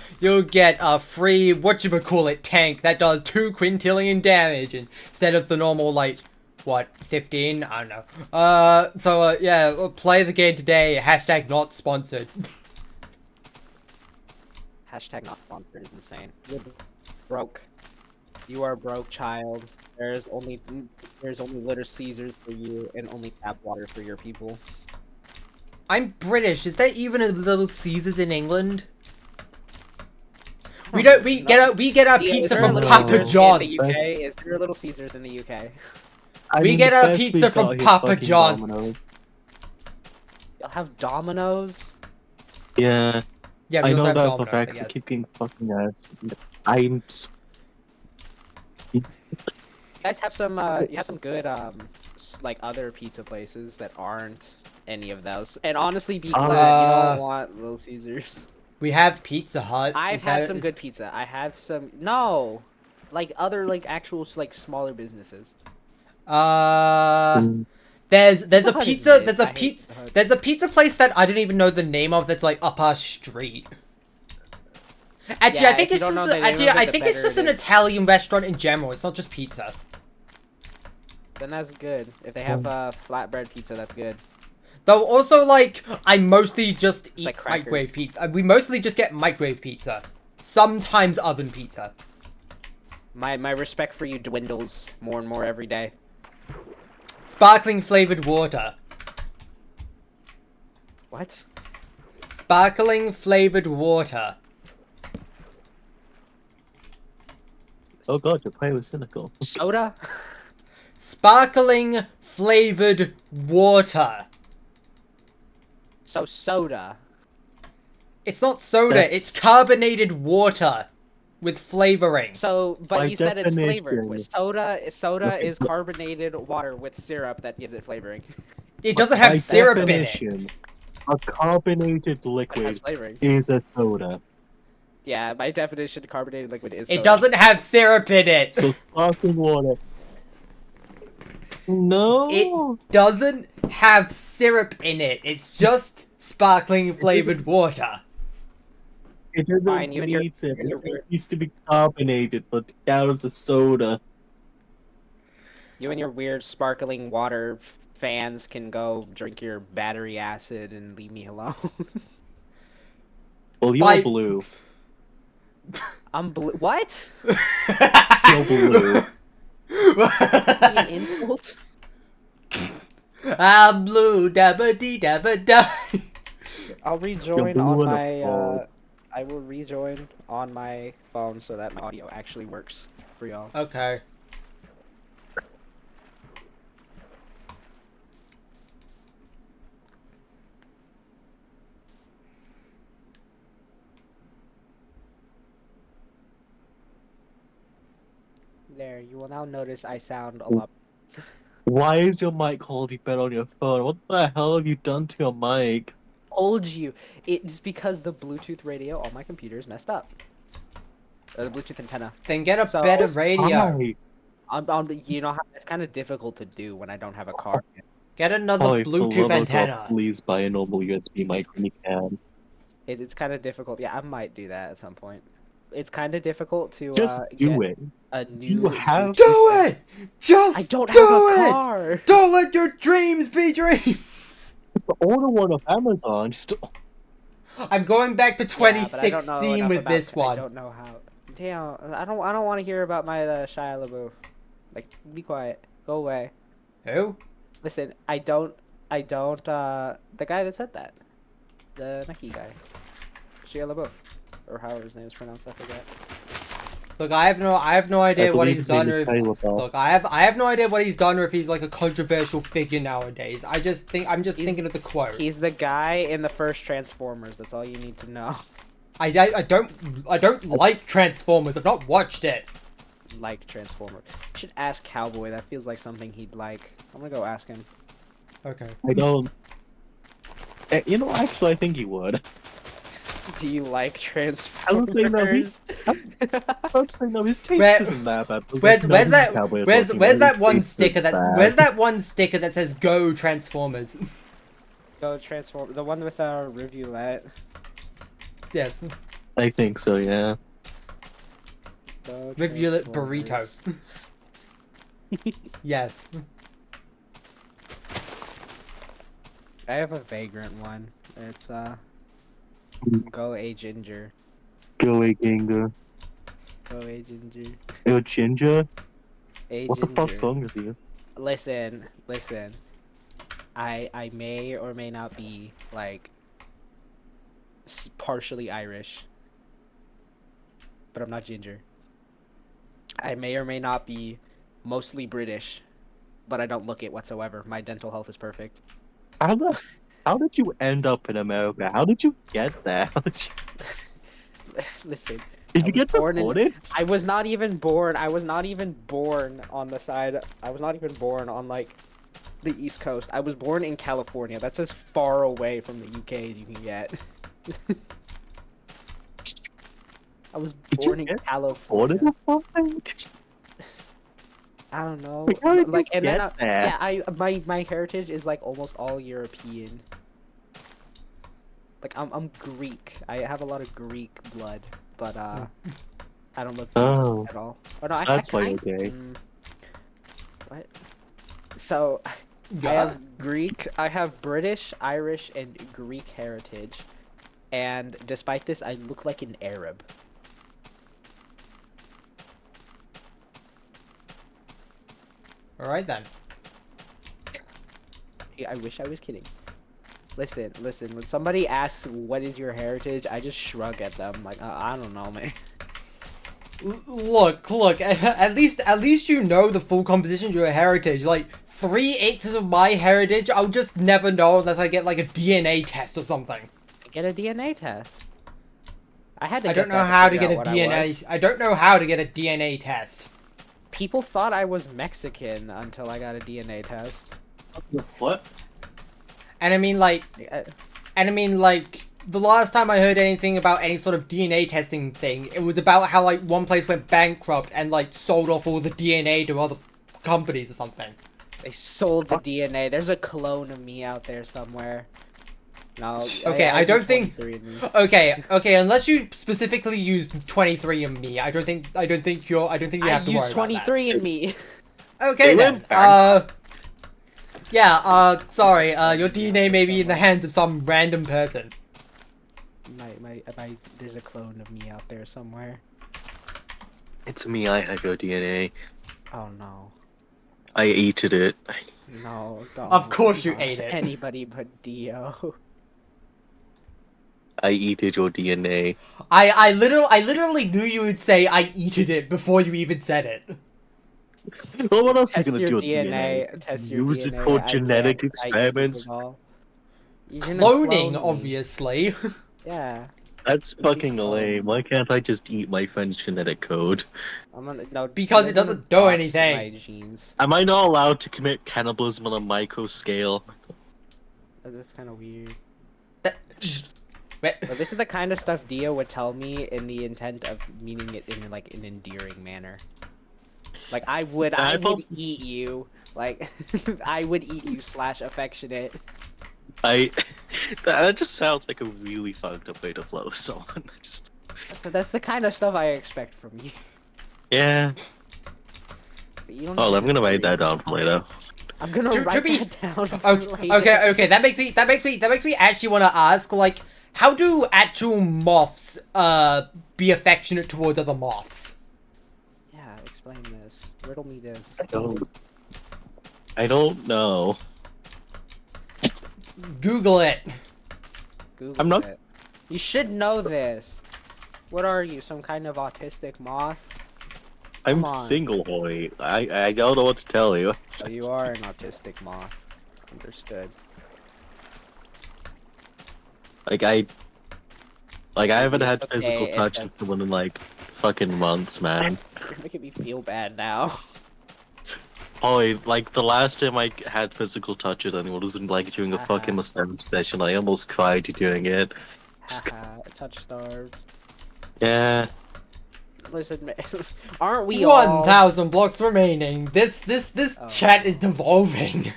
get a free whatchamacallit tank that does 2 quintillion damage instead of the normal like what 15? I don't know. Yeah, play the game today. Hashtag not sponsored. Hashtag not sponsored is insane. You're broke. You are broke, child. There's only Little Caesars for you and only tap water for your people. I'm British. Is there even a Little Caesars in England? We No. get our Yeah, is pizza there a from Little Papa Caesars John's. in the UK? Is there a Little Caesars in the UK? I We mean, get the our best pizza we got from is Papa fucking John's. Domino's. You'll have Domino's. Yeah, Yeah, we I also know have that Domino's, for I facts. I guess. keep getting fucking ass. I'm. You guys have some you have some good like other pizza places that aren't any of those. And honestly, be glad you don't want Little Caesars. We have Pizza Hut. I've Is had that- some good pizza. I have some like other like actual like smaller businesses. There's a Pizza Hut is pizza. mid. There's I a hate pizza. Pizza Hut. There's a pizza place that I don't even know the name of. That's like up our street. Actually, Yeah, I think if you it's don't just. know the name Actually, of it, I the think it's better just it an is. Italian restaurant in general. It's not just pizza. Then that's good. If they have flatbread pizza, that's good. Though also like I mostly just eat like crackers. microwave pizza. We mostly just get microwave pizza. Sometimes oven pizza. My respect for you dwindles more and more every day. Sparkling flavored water. What? Sparkling flavored water. Oh god, you're playing with cynical. Soda? Sparkling flavored water. So soda. It's not soda, it's That's- carbonated water with flavoring. So, but By you said it's flavored. definition- Soda Okay, is carbonated water with syrup that gives it flavoring. It doesn't have By syrup in it. definition, a carbonated It has liquid flavoring. is a soda. Yeah, by definition, carbonated liquid is It soda. doesn't have syrup in it. So sparkling water. No. It doesn't have syrup in it. It's just sparkling flavored water. It doesn't Fine, you and your- need to. you and your It just needs to be carbonated, but down as a soda. You and your weird sparkling water fans can go drink your battery acid and leave me alone. Well, you're By- blue. I'm blue. What? You're blue. An insult? I'm blue, dabba dee dabba da. I'll rejoin blue on and a my frog. I will rejoin on my phone so that my audio actually works for y'all. Okay. There, you will now notice I sound a lot. Why is your mic quality better on your phone? What the hell have you done to your mic? Told you, it's because the Bluetooth radio on my computer is messed up. Or the Bluetooth antenna. Then get a So- better radio. Hi. You know, it's kind of difficult to do when I don't have a car. Get another Hi, for Bluetooth love of God, antenna. please buy a normal USB mic when you can. It's kind of difficult. Yeah, I might do that at some point. It's kind of difficult to Just do get it. a new. You have- Do Bluetooth- it! Just I don't do have a it! car. Don't let your dreams be dreams! Just order one off Amazon. Just I'm going back to Yeah, but I don't know 2016 enough with about- this I one. don't know how. Damn, I don't want to hear about my Shia LaBeouf. Like, be quiet. Go away. Who? Listen, I don't. The guy that said that, the Nike guy, Shia LaBeouf, or however his name is pronounced. I forget. Look, I have no idea what believe he's his name done. Or is if, Shia LaBeouf. look, I have no idea what he's done, or if he's like a controversial figure nowadays. I'm just thinking of the quote. He's the guy in the first Transformers. That's all you need to know. I don't like Transformers. I've not watched it. Like Transformers. You should ask Cowboy. That feels like something he'd like. I'm gonna go ask him. Okay. I don't. You know, actually, I think he would. Do you like I was saying no, Transformers? I'm saying no, his taste Where- isn't that bad. But Where's like, no, where's he's that a cowboy where's talking where's about that his one taste sticker is that bad. where's that one sticker that says Go Transformers? Go Transform. The one with our rivulet. Yes. I think so, yeah. Go Rivulet burrito. Transformers. Yes. I have a vagrant one. It's Go A Ginger. Go a Ginger. Go A Ginger. Yo, Ginger? A What the Ginger. fuck's wrong with you? Listen. I may or may not be like partially Irish, but I'm not ginger. I may or may not be mostly British, but I don't look it whatsoever. My dental health is perfect. How did you end up in America? How did you get there? How did you, Listen, did I you was get born in- deported? I was not even born. I was not even born on the side. I was not even born on like the East Coast. I was born in California. That's as far away from the UK as you can get. I was Did you born in get California. Deported or something? I don't know. Wait, how did you Like, and then get there? yeah, my heritage is like almost all European. Like I'm Greek. I have a lot of Greek blood, but I don't look Oh, at all. Oh no, that's why I, you're gay. What? So I have Greek, I have British, Irish, and Greek heritage, and despite this, I look like an Arab. Alright then. I wish I was kidding. Listen. When somebody asks what is your heritage, I just shrug at them like I don't know, man. Look. At least you know the full composition of your heritage. Like 3/8 of my heritage, I'll just never know unless I get like a DNA test or something. Get a DNA test. I had to. I get don't know that how to figure get a out what I was. DNA. I don't know how to get a DNA test. People thought I was Mexican until I got a DNA test. What? And I mean like, the last time I heard anything about any sort of DNA testing thing, it was about how like one place went bankrupt and like sold off all the DNA to other companies or something. They sold the DNA. There's a clone of me out there somewhere. No. Okay, I don't think- 23andMe. Okay, unless you specifically use 23andMe, I don't think you have to worry used about that. 23andMe. Okay They then. went Sorry, your DNA may be in the hands of some random person. There's a clone of me out there somewhere. It's me, I have your DNA. Oh no. I ate it. No, don't. Of course you Not ate it. Anybody but Dio. I eated your DNA. I literally knew you would say I eated it before you even said it. Well, what else are you Test gonna your do with DNA. Test your Use it DNA. for I genetic can't. I eat these experiments? all. You're gonna Cloning, clone me. obviously. Yeah. That's You fucking clone lame. me. Why can't I just eat my friend's genetic code? I'm gonna no. Because it Dia's gonna doesn't do dox anything. My genes. Am I not allowed to commit cannibalism on a micro scale? That's kind of weird. Wait, But this is the kind of stuff Dia would tell me in the intent of meaning it in like an endearing manner. Like I would eat you. Like I would eat you / affectionate. That just sounds like a really fucked up way to flow someone. Just, That's the kind of stuff I expect from you. yeah. So you don't Oh, need I'm to gonna write worry. that down for later. I'm gonna To write be- that down. For okay, later. okay, that makes me actually want to ask, like, how do actual moths be affectionate towards other moths? Yeah, explain this. Riddle me this. I don't know. Google it. Google I'm not- it. You should know this. What are you? Some kind of autistic moth? I'm Come on. single, boy. I don't know what to tell you. Oh, you are an autistic moth. Understood. I haven't had It's physical okay, touch it's in someone in like fucking months, man. You're making me feel bad now. Oh, like the last time I had physical touch with anyone was like during a fucking massage session. I almost cried during it. Haha, touch starved. Yeah. Listen, man, aren't we all? 1,000 blocks remaining. This Oh. chat is devolving.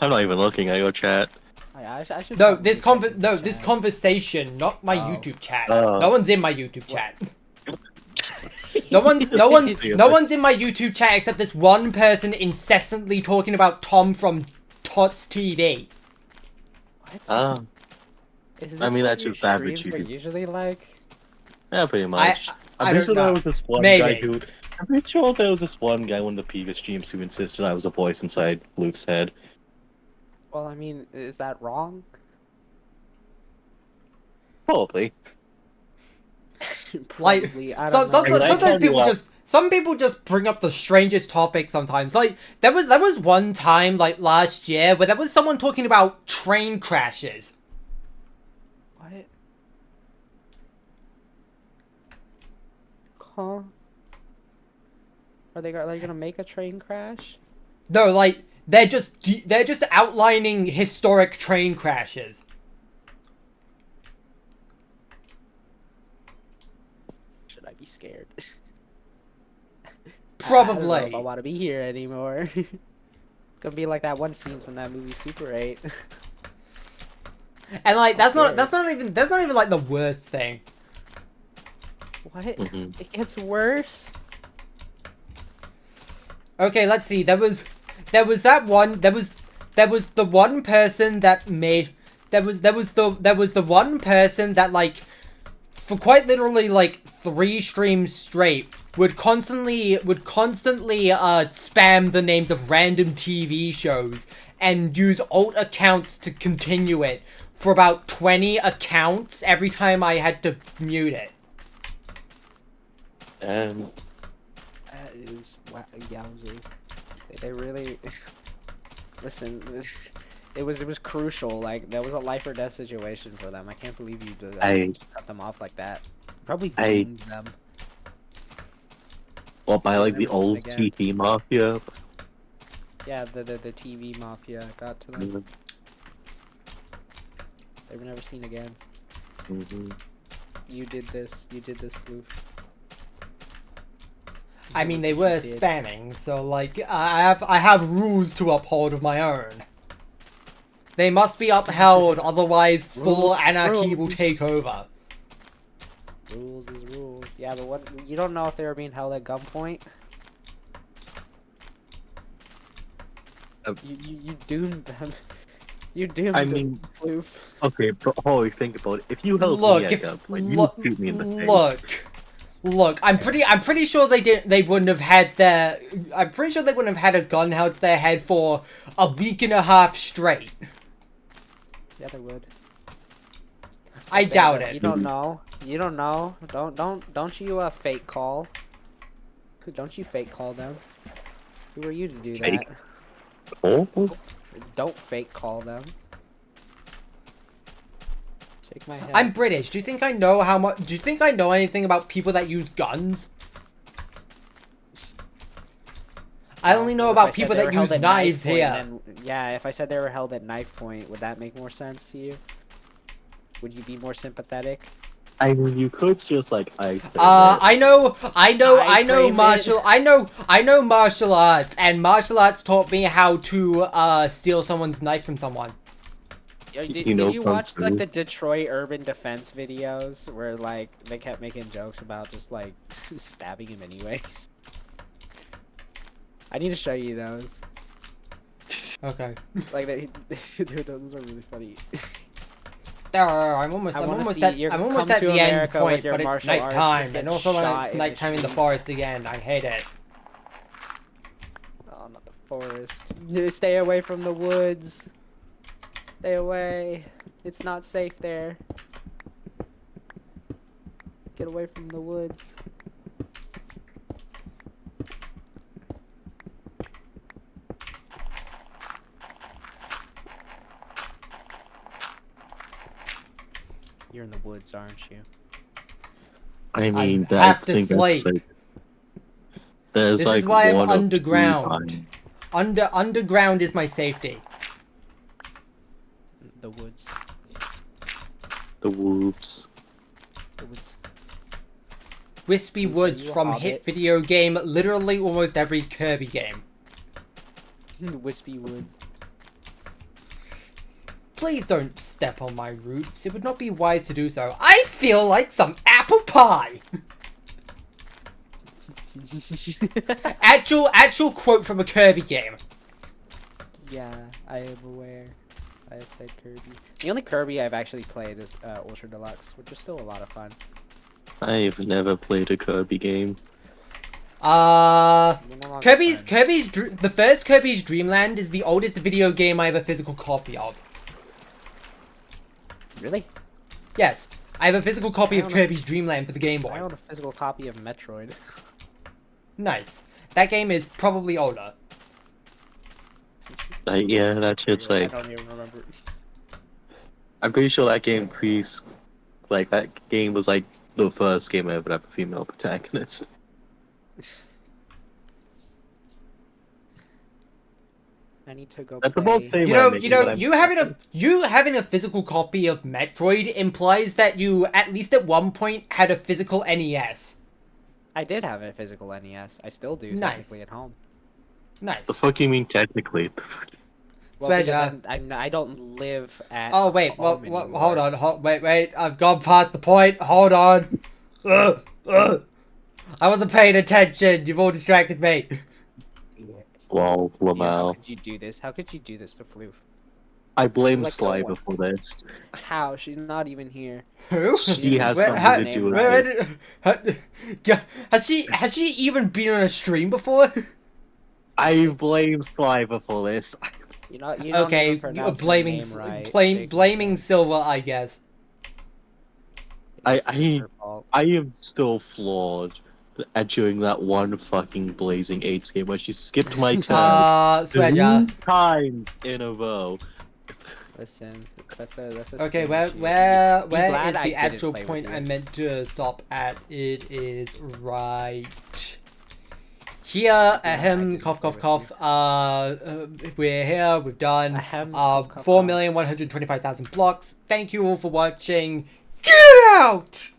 I'm not even looking at your chat. I should No, probably this check the this chat. conversation, not my Oh. YouTube chat. Oh. No one's in my YouTube chat. No one's in my YouTube chat except this one person incessantly talking about Tom from Tots TV. What? Oh. Is this I mean, what that's your just average streams are YouTube. usually like? Yeah, pretty much. I I'm don't pretty sure know. there was this one Maybe. guy who. I'm pretty sure there was this one guy, one of the previous streams, who insisted I was a voice inside Luke's head. Well, I mean, is that wrong? Probably. Like, Probably. I don't know. I sometimes tell you people what. some people just bring up the strangest topics sometimes. Like, there was one time, like, last year, where there was someone talking about train crashes. What? Huh? Are they gonna make a train crash? No, like, they're just outlining historic train crashes. Should I be scared? I Probably. don't know if I want to be here anymore. It's gonna be like that one scene from that movie Super 8. And like that's scared. not even like the worst thing. What? Mhm. It gets worse? Okay, let's see. There was the one person that made there was the one person that, like, for quite literally like 3 streams straight would constantly spam the names of random TV shows and use alt accounts to continue it for about 20 accounts every time I had to mute it. That is yowzers. They really listen. It was crucial. Like that was a life or death situation for them. I can't believe you did that. I- Cut them off like that. Probably I- doomed them. Well, by like the Never old again. TV mafia. Yeah, the TV mafia got to them. Mhm. They were never seen again. Mhm. You did this. You did this, Bloof. I mean, they You were did. spamming, so like I have rules to uphold of my own. They must be upheld, otherwise full Rules, anarchy rules. will take over. Rules is rules. Yeah, but what? You don't know if they were being held at gunpoint. You doomed them. You doomed I them, mean, Bloof. Okay, but Holly, think about it. If you held Look, me at if gunpoint, you look, would shoot me in the face. look, I'm pretty sure they wouldn't have had I'm pretty sure they wouldn't have had a gun held to their head for a week and a half straight. Yeah, they would. I doubt You it. don't know. You don't know. Don't you fake call? Don't you fake call them? Who are you to do Fake? that? Oh, Don't fake call them. Shake my head. I'm British. Do you think I know how much? Do you think I know anything about people that use guns? I only know If I about said people they that were held use at knife knives point, here. then- yeah, if I said they were held at knife point, would that make more sense to you? Would you be more sympathetic? I mean, you could just like I know I-frame martial arts, and martial arts taught me how to steal someone's knife from someone. Yo, You did know you Kung watch like Fu? the Detroit Urban Defense videos where like they kept making jokes about just like stabbing him anyways? I need to show you those. Okay. Like those are really funny. I'm almost I wanna at see you I'm almost come at to the end America with point, your but it's martial arts, just nighttime, get and also when shot it's in nighttime in the trees. forest again. I hate it. Oh, not the forest. Stay away from the woods. Stay away. It's not safe there. Get away from the woods. You're in the woods, aren't you? I mean, I I have to think that's sleep. like. There's This like is why I'm one or two underground. times. Underground is my safety. The woods. The whoops. The woods. Wispy Are Woods you a from hobbit? hit video game, literally almost every Kirby game. Wispy woods. Please don't step on my roots. It would not be wise to do so. I feel like some apple pie. Actual quote from a Kirby game. Yeah, I am aware. I have played Kirby. The only Kirby I've actually played is Ultra Deluxe, which is still a lot of fun. I've never played a Kirby game. Uh, You're no longer friends. the first Kirby's Dream Land is the oldest video game I have a physical copy of. Really? Yes, I have a physical copy I of own a- Kirby's Dream Land for the Game I Boy. own a physical copy of Metroid. Nice. That game is probably older. Yeah, that shit's I like. don't even remember. I'm pretty sure that game that game was like the first game I ever had a female protagonist. I need to go That's play. about same. You having a physical copy of Metroid implies that you at least at one point had a physical NES. I did have a physical NES. I still do, Nice. technically, at home. Nice. The fuck you mean technically? Well, Swear, because I don't live at Oh wait, well, home hold anymore. on, wait, I've gone past the point. Hold on. I wasn't paying attention. You've all distracted me. Lol, Yeah, how Lamau. could you do this? How could you do this to Floof? I blame Like, Sly no one- for this. How? She's not even here. Who? She has Where- something how- to do with where- has she even been on a stream before? I blame Sliver for this. You don't even pronounce her name right. blaming Silver, I guess. It's I- her fault. I am still flawed at during that one fucking Blazing 8 game where she skipped my turn Sweater. 3 times in a row. Listen, that's a Okay, stupid where shit. where Be where glad is I the didn't actual play with point you. I meant to stop at? It is right here. Ahem. didn't Cough, play cough, with cough. We're here. We've done Ahem, cough, cough, 4,125,000 blocks. Thank you all for watching. Get out.